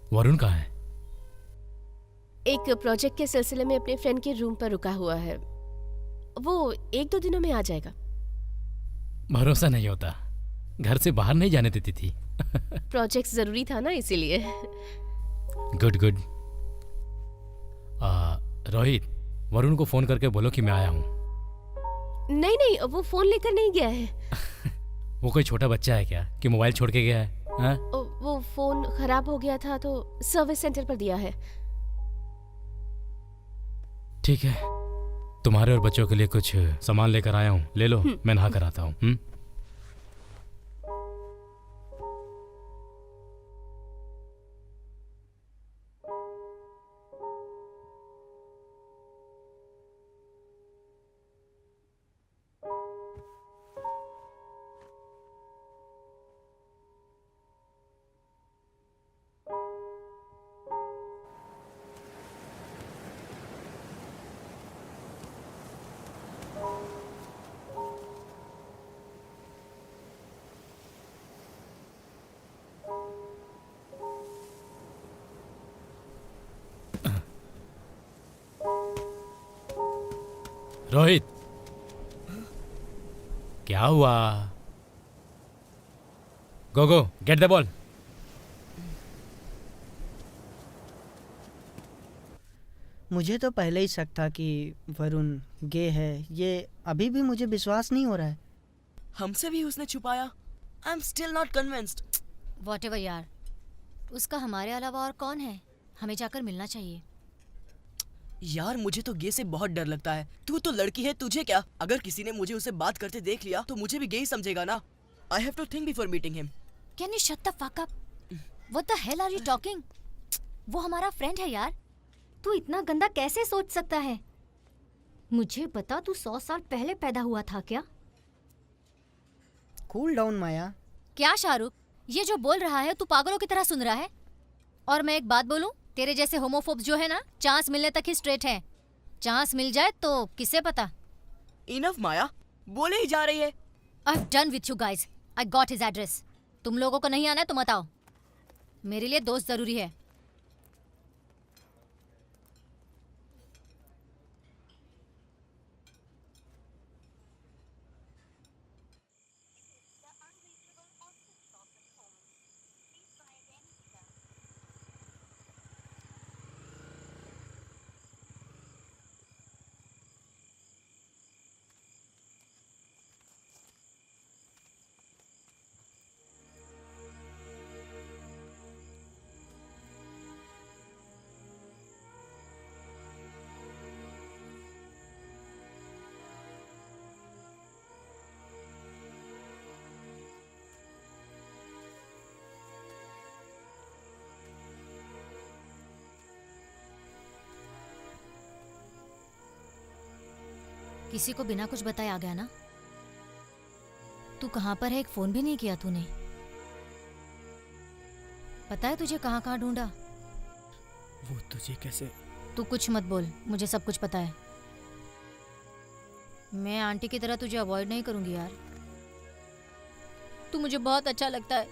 वरुण कहाँ है? एक प्रोजेक्ट के सिलसिले में अपने फ्रेंड के रूम पर रुका हुआ है। वो 1-2 दिनों में आ जाएगा। भरोसा नहीं होता, घर से बाहर नहीं जाने देती थी। प्रोजेक्ट जरूरी था ना, इसीलिए। Good good. रोहित, वरुण को फोन करके बोलो कि मैं आया हूँ। नहीं नहीं, वो फोन लेकर नहीं गया है। वो कोई छोटा बच्चा है क्या कि मोबाइल छोड़ के गया है? हाँ? वो फोन खराब हो गया था तो सर्विस सेंटर पर दिया है। ठीक है, तुम्हारे और बच्चों के लिए कुछ सामान लेकर आया हूँ, ले लो। मैं नहा कर आता हूँ। रोहित, क्या हुआ? गो गो, गेट द बॉल। मुझे तो पहले ही शक था कि वरुण गे है। ये अभी भी मुझे विश्वास नहीं हो रहा है। हमसे भी उसने छुपाया। I am still not convinced. Whatever यार, उसका हमारे अलावा और कौन है? हमें जाकर मिलना चाहिए। यार मुझे तो गे से बहुत डर लगता है। तू तो लड़की है, तुझे क्या? अगर किसी ने मुझे उसे बात करते देख लिया तो मुझे भी गे ही समझेगा ना। I have to think before meeting him. Can you shut the fuck up? What the hell are you talking? वो हमारा फ्रेंड है यार। तू इतना गंदा कैसे सोच सकता है? मुझे बता, तू 100 साल पहले पैदा हुआ था क्या? कूल डाउन माया। क्या शाहरुख, ये जो बोल रहा है तू पागलों की तरह सुन रहा है? और मैं एक बात बोलूं, तेरे जैसे होमोफोब्स जो है ना, चांस मिलने तक ही स्ट्रेट है। चांस मिल जाए तो किसे पता। इनफ माया, बोले ही जा रही है। I have done with you guys. I got his address. तुम लोगों को नहीं आना है तो मत आओ। मेरे लिए दोस्त जरूरी है। किसी को बिना कुछ बताए आ गया ना? तू कहाँ पर है? एक फोन भी नहीं किया तूने। पता है तुझे कहाँ कहाँ ढूंढा? वो तुझे कैसे? तू कुछ मत बोल, मुझे सब कुछ पता है। मैं आंटी की तरह तुझे अवॉइड नहीं करूंगी यार। तू मुझे बहुत अच्छा लगता है।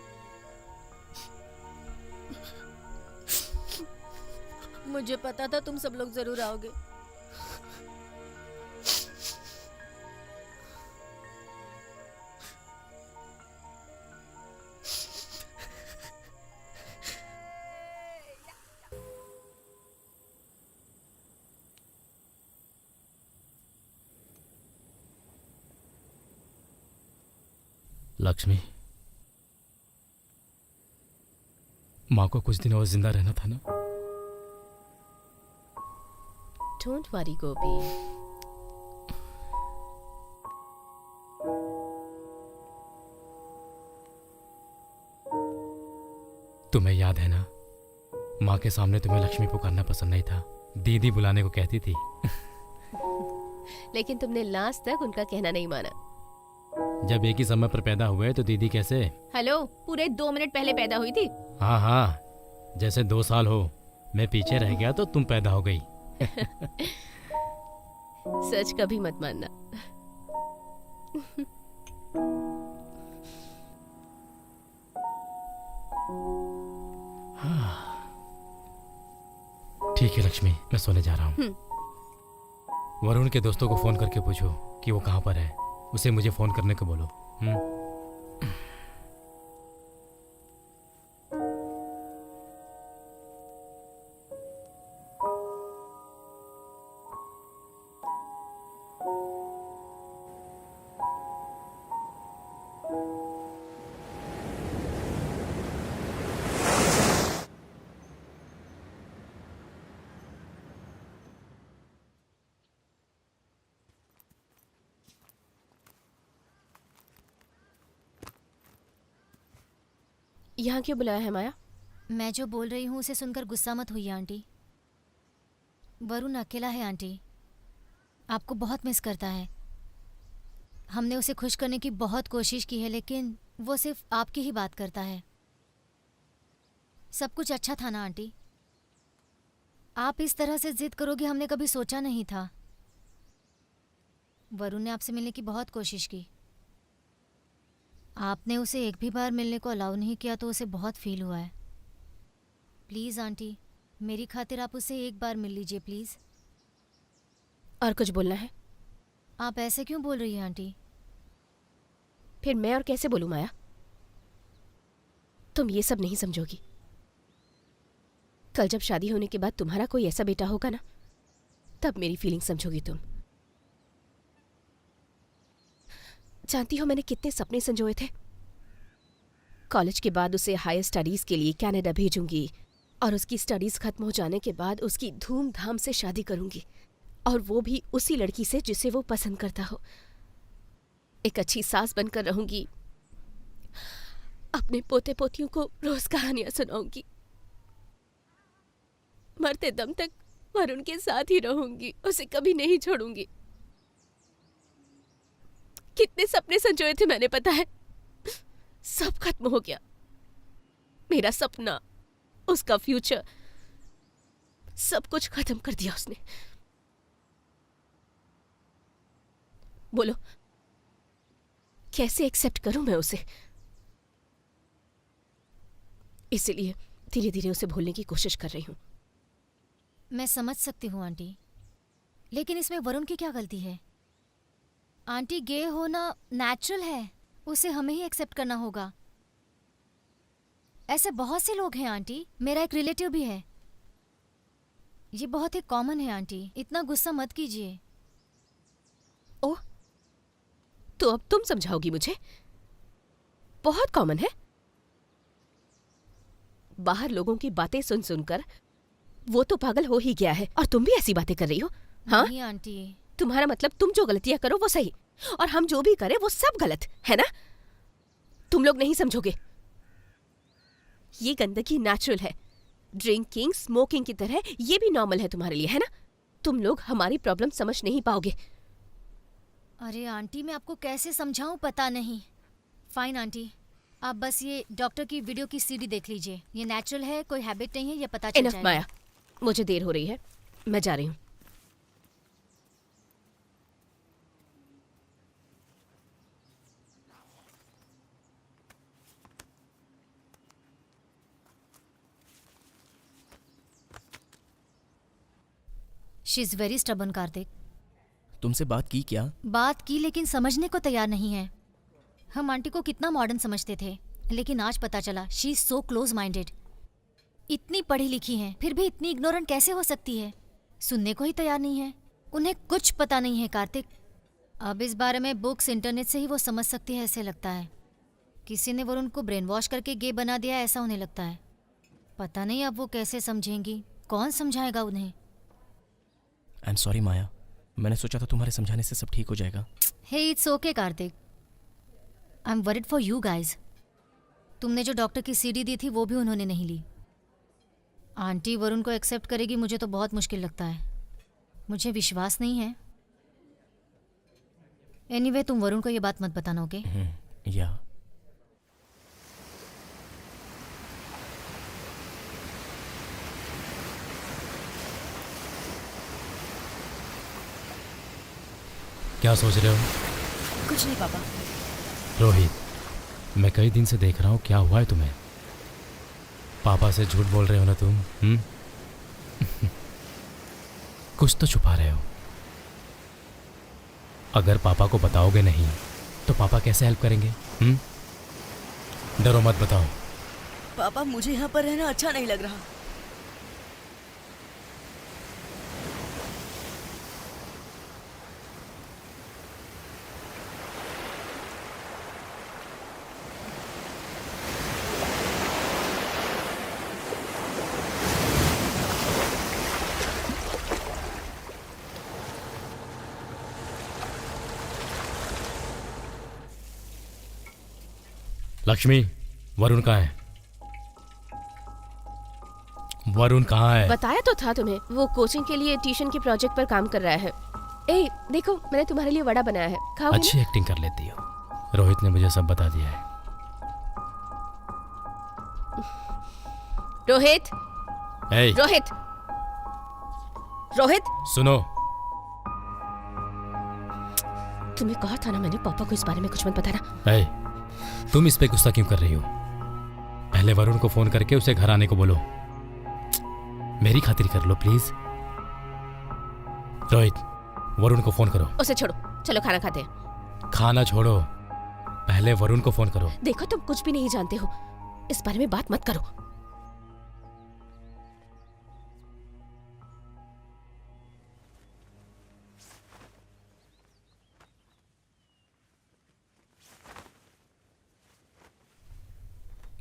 मुझे पता था तुम सब लोग जरूर आओगे। लक्ष्मी, माँ को कुछ दिन और जिंदा रहना था ना? डोंट वरी गोपी। तुम्हें याद है ना, माँ के सामने तुम्हें लक्ष्मी पुकारना पसंद नहीं था, दीदी बुलाने को कहती थी। लेकिन तुमने लास्ट तक उनका कहना नहीं माना। जब एक ही समय पर पैदा हुए तो दीदी कैसे? हेलो, पूरे 2 मिनट पहले पैदा हुई थी। हाँ हाँ, जैसे 2 साल हो। मैं पीछे रह गया तो तुम पैदा हो गई। सच कभी मत मानना। ठीक है लक्ष्मी, मैं सोने जा रहा हूँ। वरुण के दोस्तों को फोन करके पूछो कि वो कहाँ पर है। उसे मुझे फोन करने को बोलो। यहाँ क्यों बुलाया है माया? मैं जो बोल रही हूँ उसे सुनकर गुस्सा मत हुई आंटी। वरुण अकेला है आंटी, आपको बहुत मिस करता है। हमने उसे खुश करने की बहुत कोशिश की है, लेकिन वो सिर्फ आपकी ही बात करता है। सब कुछ अच्छा था ना आंटी? आप इस तरह से जिद करोगे हमने कभी सोचा नहीं था। वरुण ने आपसे मिलने की बहुत कोशिश की, आपने उसे एक भी बार मिलने को अलाउ नहीं किया तो उसे बहुत फील हुआ है। प्लीज़ आंटी, मेरी खातिर आप उसे एक बार मिल लीजिए प्लीज़। और कुछ बोलना है? आप ऐसे क्यों बोल रही हैं आंटी? फिर मैं और कैसे बोलूं माया? तुम ये सब नहीं समझोगी। कल जब शादी होने के बाद तुम्हारा कोई ऐसा बेटा होगा ना, तब मेरी फीलिंग समझोगी तुम। जानती हो मैंने कितने सपने संजोए थे। कॉलेज के बाद उसे हायर स्टडीज के लिए कनाडा भेजूंगी और उसकी स्टडीज खत्म हो जाने के बाद उसकी धूमधाम से शादी करूंगी, और वो भी उसी लड़की से जिसे वो पसंद करता हो। एक अच्छी सास बनकर रहूंगी, अपने पोते पोतियों को रोज कहानियां सुनाऊंगी, मरते दम तक वरुण के साथ ही रहूंगी, उसे कभी नहीं छोड़ूंगी। कितने सपने संजोए थे मैंने, पता है? सब खत्म हो गया। मेरा सपना, उसका फ्यूचर, सब कुछ खत्म कर दिया उसने। बोलो कैसे एक्सेप्ट करूं मैं उसे? इसीलिए धीरे धीरे उसे भूलने की कोशिश कर रही हूं। मैं समझ सकती हूँ आंटी, लेकिन इसमें वरुण की क्या गलती है? आंटी, गे होना नेचुरल है, उसे हमें ही एक्सेप्ट करना होगा। ऐसे बहुत से लोग हैं आंटी, मेरा एक रिलेटिव भी है। ये बहुत ही कॉमन है आंटी, इतना गुस्सा मत कीजिए। ओह, तो अब तुम समझाओगी मुझे? बहुत कॉमन है? बाहर लोगों की बातें सुन सुनकर वो तो पागल हो ही गया है, और तुम भी ऐसी बातें कर रही हो? हाँ नहीं आंटी, तुम्हारा मतलब तुम जो गलतियां करो वो सही, और हम जो भी करें वो सब गलत है ना? तुम लोग नहीं समझोगे। ये गंदगी नेचुरल है, ड्रिंकिंग स्मोकिंग की तरह ये भी नॉर्मल है तुम्हारे लिए, है ना? तुम लोग हमारी प्रॉब्लम समझ नहीं पाओगे। अरे आंटी, मैं आपको कैसे समझाऊं पता नहीं। फाइन आंटी, आप बस ये डॉक्टर की वीडियो की सीडी देख लीजिए। ये नेचुरल है, कोई हैबिट नहीं है, ये पता चल इनफ जाएगा। माया, मुझे देर हो रही है, मैं जा रही हूँ। She is very stubborn Kartik. तुमसे बात की क्या? बात की लेकिन समझने को तैयार नहीं है। हम आंटी को कितना मॉडर्न समझते थे, लेकिन आज पता चला she is so close minded. इतनी पढ़ी लिखी हैं, फिर भी इतनी इग्नोरेंट कैसे हो सकती है? सुनने को ही तैयार नहीं है। उन्हें कुछ पता नहीं है कार्तिक। अब इस बारे में बुक्स, इंटरनेट से ही वो समझ सकती है ऐसे लगता है। किसी ने वरुण को ब्रेन वॉश करके गे बना दिया ऐसा उन्हें लगता है। पता नहीं अब वो कैसे समझेंगी, कौन समझाएगा उन्हें। आई एम सॉरी माया, मैंने सोचा था तुम्हारे समझाने से सब ठीक हो जाएगा। Hey it's okay Kartik, I am worried for you guys. तुमने जो डॉक्टर की सीडी दी थी वो भी उन्होंने नहीं ली। आंटी वरुण को एक्सेप्ट करेगी मुझे तो बहुत मुश्किल लगता है। मुझे विश्वास नहीं है। एनीवे, तुम वरुण को ये बात मत बताना, ओके? या क्या सोच रहे हो? कुछ नहीं पापा। रोहित, मैं कई दिन से देख रहा हूँ, क्या हुआ है तुम्हें? पापा से झूठ बोल रहे हो ना तुम? कुछ तो छुपा रहे हो। अगर पापा को बताओगे नहीं तो पापा कैसे हेल्प करेंगे? डरो मत, बताओ। पापा, मुझे यहाँ पर रहना अच्छा नहीं लग रहा। लक्ष्मी, वरुण कहाँ है? वरुण कहाँ है? बताया तो था तुम्हें, वो कोचिंग के लिए ट्यूशन के प्रोजेक्ट पर काम कर रहा है। ए, देखो मैंने तुम्हारे लिए वड़ा बनाया है, खाओगे? अच्छी एक्टिंग कर लेती हो। रोहित ने मुझे सब बता दिया है। रोहित, ए, रोहित, रोहित, सुनो। तुम्हें कहा था ना मैंने, पापा को इस बारे में कुछ मत बताना। ए, तुम इस पे गुस्सा क्यों कर रही हो? पहले वरुण को फोन करके उसे घर आने को बोलो। मेरी खातिर कर लो प्लीज। रोहित, वरुण को फोन करो। उसे छोड़ो, चलो खाना खाते हैं। खाना छोड़ो, पहले वरुण को फोन करो। देखो तुम कुछ भी नहीं जानते हो, इस बारे में बात मत करो।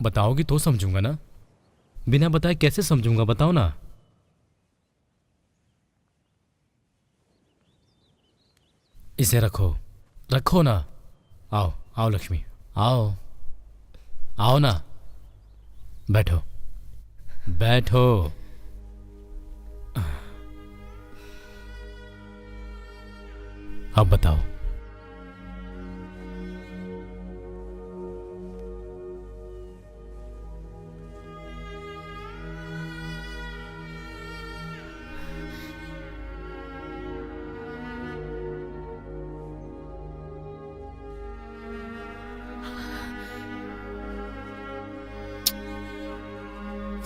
बताओगी तो समझूंगा ना, बिना बताए कैसे समझूंगा, बताओ ना। इसे रखो, रखो ना। आओ आओ लक्ष्मी, आओ आओ ना, बैठो बैठो। अब बताओ।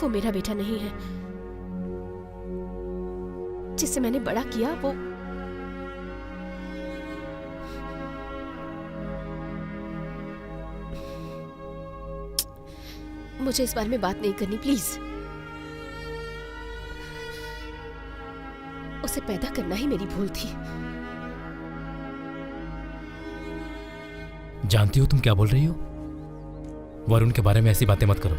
वो मेरा बेटा नहीं है। जिससे मैंने बड़ा किया वो मुझे इस बारे में बात नहीं करनी प्लीज। उसे पैदा करना ही मेरी भूल थी। जानती हो तुम क्या बोल रही हो? वरुण के बारे में ऐसी बातें मत करो।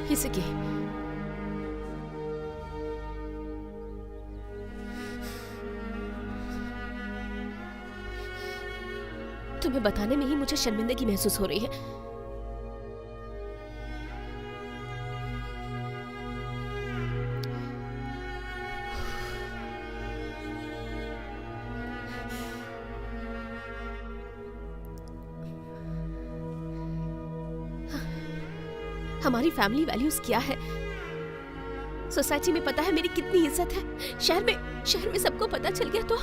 He's a gay. तुम्हें बताने में ही मुझे शर्मिंदगी महसूस हो रही है। हमारी फैमिली वैल्यूज क्या है? सोसाइटी में पता है मेरी कितनी इज्जत है। शहर में सबको पता चल गया तो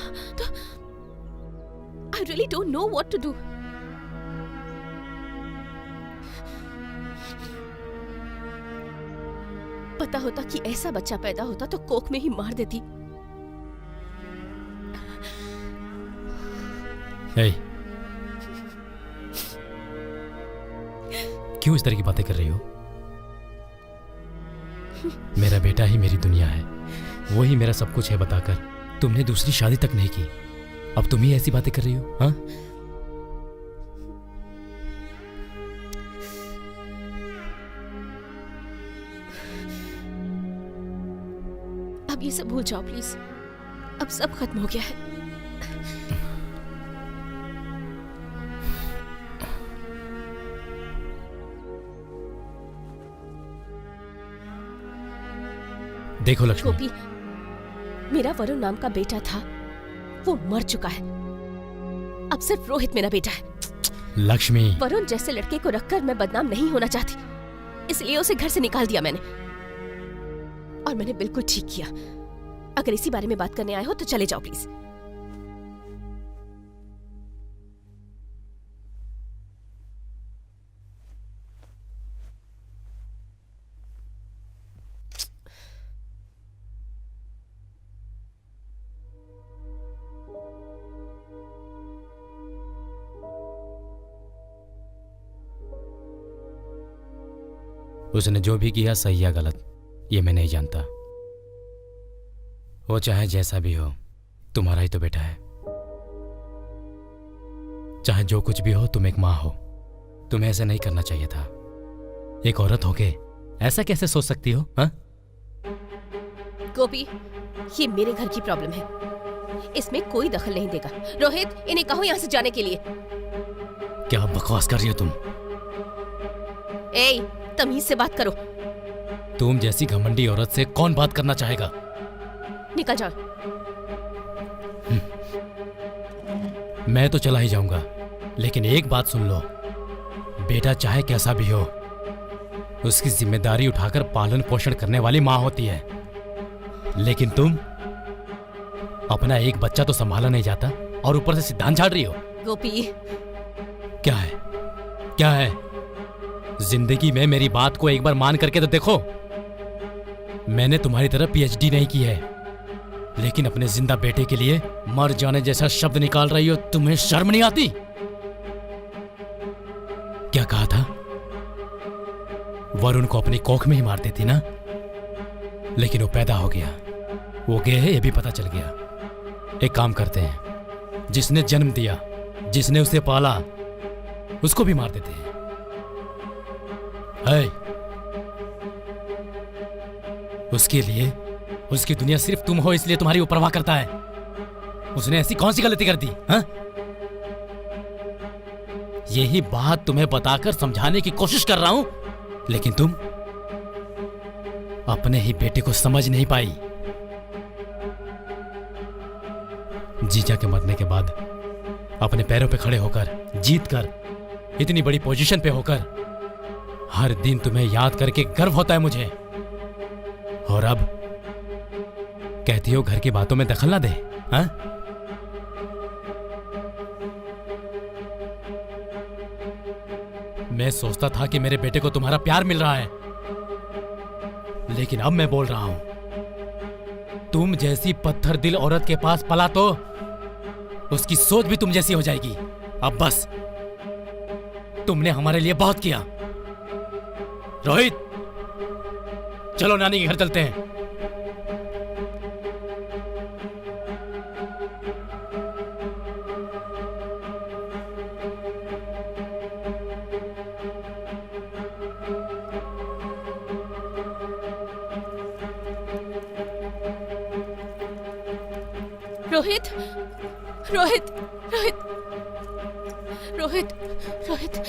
I really don't know what to do. पता होता कि ऐसा बच्चा पैदा होता तो कोख में ही मार देती। hey, क्यों इस तरह की बातें कर रही हो? मेरा बेटा ही मेरी दुनिया है, वो ही मेरा सब कुछ है बताकर तुमने दूसरी शादी तक नहीं की। अब तुम ही ऐसी बातें कर रही हो? हाँ? अब ये सब भूल जाओ प्लीज। अब सब खत्म हो गया है। देखो लक्ष्मी, गोपी, मेरा वरुण नाम का बेटा था, वो मर चुका है। अब सिर्फ रोहित मेरा बेटा है। लक्ष्मी, वरुण जैसे लड़के को रखकर मैं बदनाम नहीं होना चाहती, इसलिए उसे घर से निकाल दिया मैंने। और मैंने बिल्कुल ठीक किया। अगर इसी बारे में बात करने आए हो तो चले जाओ प्लीज। उसने जो भी किया सही या गलत ये मैं नहीं जानता। वो चाहे जैसा भी हो, तुम्हारा ही तो बेटा है। चाहे जो कुछ भी हो, तुम एक माँ हो, तुम्हें ऐसा नहीं करना चाहिए था। एक औरत होके ऐसा कैसे सोच सकती हो? हाँ? गोपी, ये मेरे घर की प्रॉब्लम है, इसमें कोई दखल नहीं देगा। रोहित, इन्हें कहो यहाँ से जाने के लिए। क्या बकवास कर रही हो तुम? ए, तमीज से बात करो। तुम जैसी घमंडी औरत से कौन बात करना चाहेगा? निकल जाओ। मैं तो चला ही जाऊंगा, लेकिन एक बात सुन लो, बेटा चाहे कैसा भी हो, उसकी जिम्मेदारी उठाकर पालन पोषण करने वाली माँ होती है। लेकिन तुम अपना एक बच्चा तो संभाला नहीं जाता और ऊपर से सिद्धांत झाड़ रही हो। गोपी, क्या है? क्या है? जिंदगी में मेरी बात को एक बार मान करके तो देखो। मैंने तुम्हारी तरह पीएचडी नहीं की है, लेकिन अपने जिंदा बेटे के लिए मर जाने जैसा शब्द निकाल रही हो। तुम्हें शर्म नहीं आती? क्या कहा था? वरुण को अपनी कोख में ही मार देती ना, लेकिन वो पैदा हो गया, वो गे है ये भी पता चल गया। एक काम करते हैं, जिसने जन्म दिया, जिसने उसे पाला, उसको भी मार देते हैं। उसके लिए, उसकी दुनिया सिर्फ तुम हो, इसलिए तुम्हारी वो परवाह करता है। उसने ऐसी कौन सी गलती कर दी? हाँ? यही बात तुम्हें बताकर समझाने की कोशिश कर रहा हूं, लेकिन तुम अपने ही बेटे को समझ नहीं पाई। जीजा के मरने के बाद अपने पैरों पे खड़े होकर, जीत कर, इतनी बड़ी पोजीशन पे होकर, हर दिन तुम्हें याद करके गर्व होता है मुझे। और अब कहती हो घर की बातों में दखल ना दे? हाँ? मैं सोचता था कि मेरे बेटे को तुम्हारा प्यार मिल रहा है, लेकिन अब मैं बोल रहा हूं, तुम जैसी पत्थर दिल औरत के पास पला तो उसकी सोच भी तुम जैसी हो जाएगी। अब बस, तुमने हमारे लिए बहुत किया। रोहित, चलो नानी के घर चलते हैं। रोहित, रोहित, रोहित, रोहित, रोहित।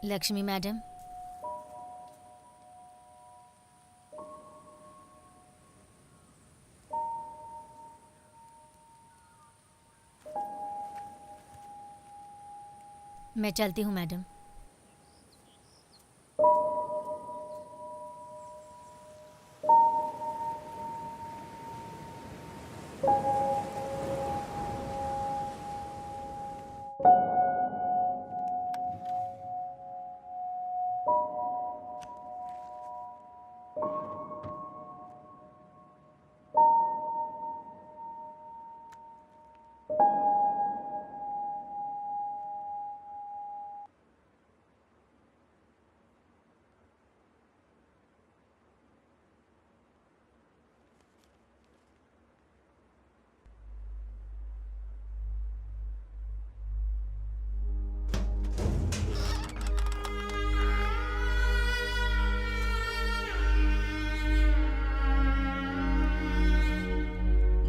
लक्ष्मी मैडम, मैं चलती हूँ मैडम।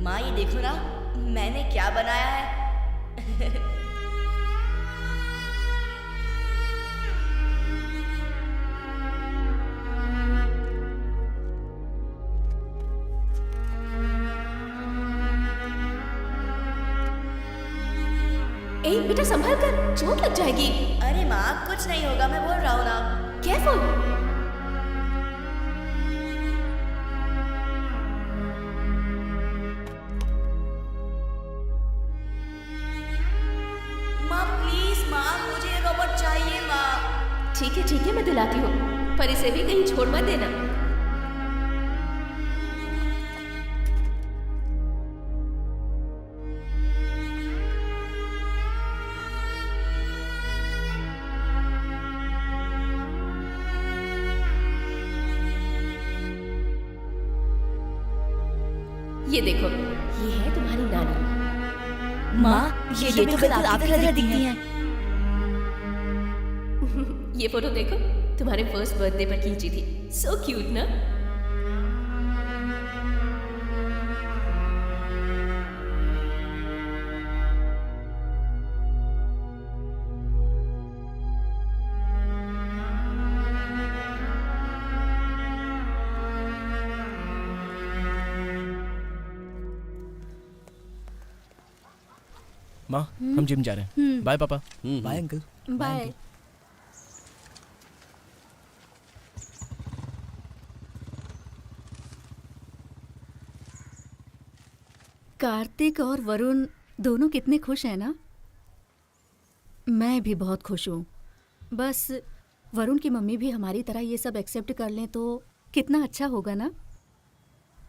माँ ये देखो ना, मैंने क्या बनाया है। ए बेटा संभल कर, चोट लग जाएगी। अरे माँ कुछ नहीं होगा, मैं बोल रहा हूँ ना। केयरफुल। ठीक है मैं दिलाती हूँ, पर इसे भी कहीं छोड़ मत देना। ये देखो, ये है तुम्हारी नानी। माँ ये तो बिल्कुल आपकी तरह दिखती हैं। ये फोटो देखो, तुम्हारे फर्स्ट बर्थडे पर खींची थी। सो क्यूट ना? माँ हम जिम जा रहे हैं। बाय पापा। Bye uncle. बाय। कार्तिक और वरुण दोनों कितने खुश हैं ना। मैं भी बहुत खुश हूँ। बस वरुण की मम्मी भी हमारी तरह ये सब एक्सेप्ट कर लें तो कितना अच्छा होगा ना।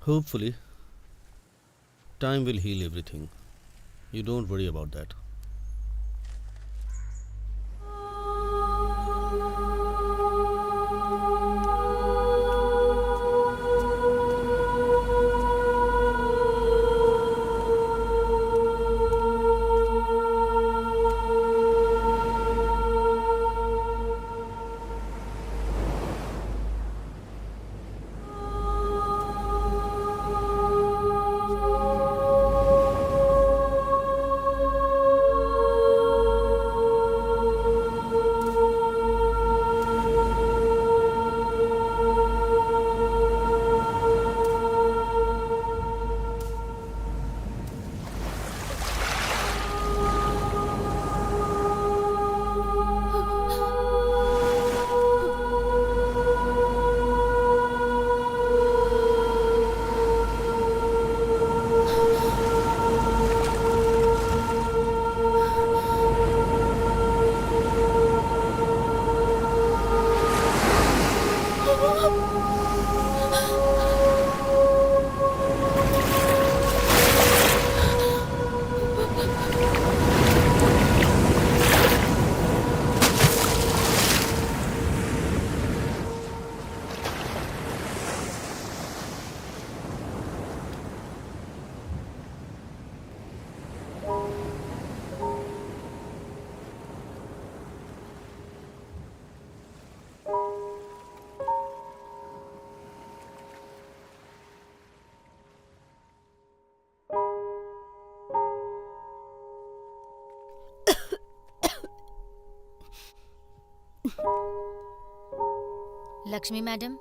Hopefully, time will heal everything. You don't worry about that. Lakshmi madam,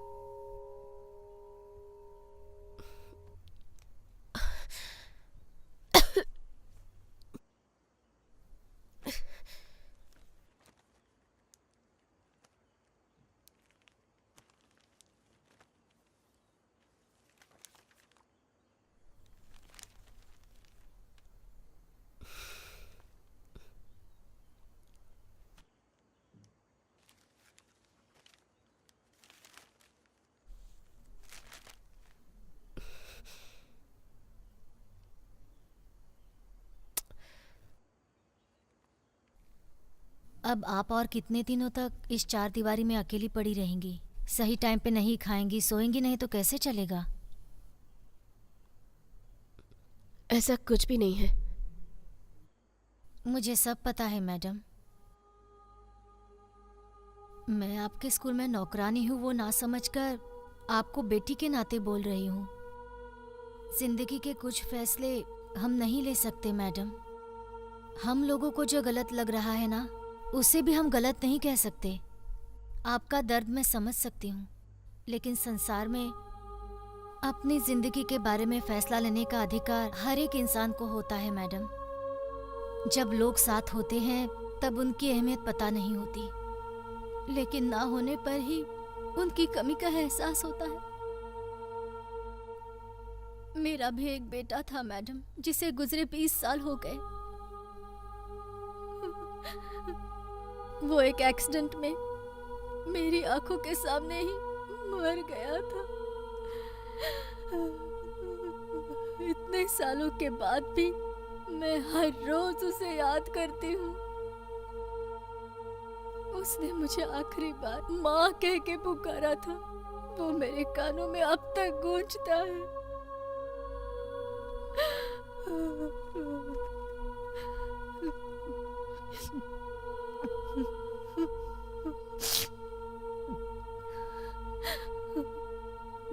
अब आप और कितने दिनों तक इस चार दीवारी में अकेली पड़ी रहेंगी? सही टाइम पे नहीं खाएंगी, सोएंगी नहीं तो कैसे चलेगा? ऐसा कुछ भी नहीं है। मुझे सब पता है मैडम। मैं आपके स्कूल में नौकरानी हूँ वो ना समझकर आपको बेटी के नाते बोल रही हूँ। जिंदगी के कुछ फैसले हम नहीं ले सकते मैडम। हम लोगों को जो गलत लग रहा है ना, उसे भी हम गलत नहीं कह सकते। आपका दर्द मैं समझ सकती हूँ, लेकिन संसार में अपनी जिंदगी के बारे में फैसला लेने का अधिकार हर एक इंसान को होता है मैडम। जब लोग साथ होते हैं तब उनकी अहमियत पता नहीं होती, लेकिन ना होने पर ही उनकी कमी का एहसास होता है। मेरा भी एक बेटा था मैडम, जिसे गुजरे 20 साल हो गए। वो एक एक्सीडेंट में मेरी आंखों के सामने ही मर गया था। इतने सालों के बाद भी मैं हर रोज उसे याद करती हूँ। उसने मुझे आखिरी बार माँ कह के पुकारा था, वो मेरे कानों में अब तक गूंजता है।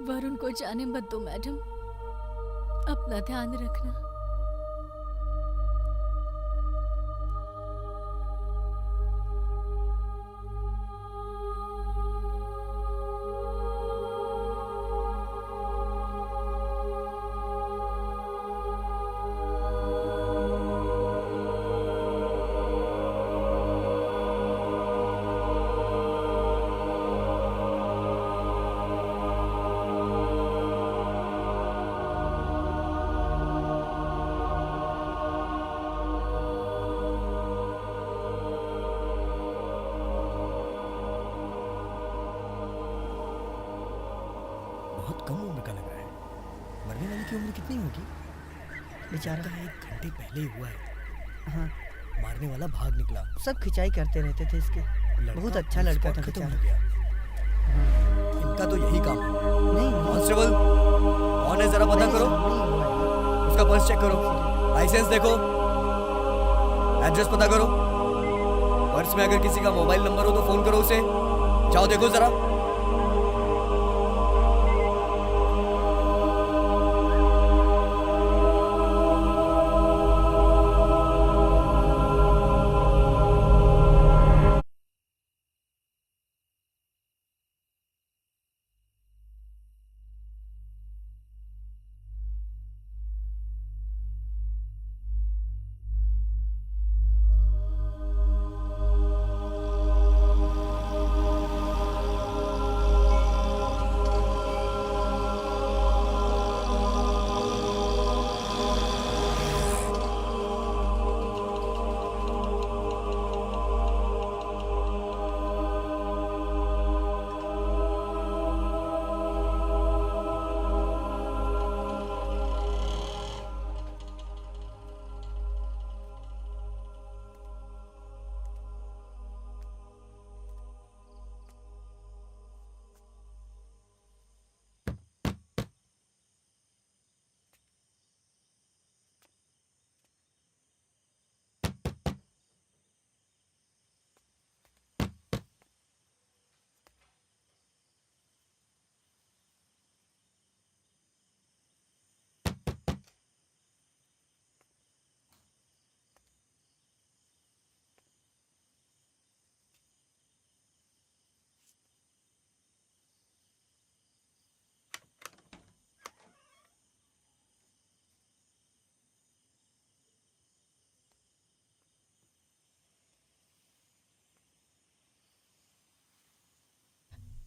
वरुण को जाने मत दो मैडम, अपना ध्यान रखना। बहुत कम उम्र का लग रहा है। मरने वाले की उम्र कितनी होगी? बेचारा। 1 घंटे पहले ही हुआ है। हाँ, मारने वाला भाग निकला। सब खिंचाई करते रहते थे इसके। बहुत अच्छा लड़का था खत्म बेचारा। हो गया। इनका तो यही काम है। नहीं कांस्टेबल, कौन है जरा पता करो। उसका पर्स चेक करो, लाइसेंस देखो, एड्रेस पता करो। पर्स में अगर किसी का मोबाइल नंबर हो तो फोन करो उसे। जाओ देखो जरा।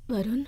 वरुण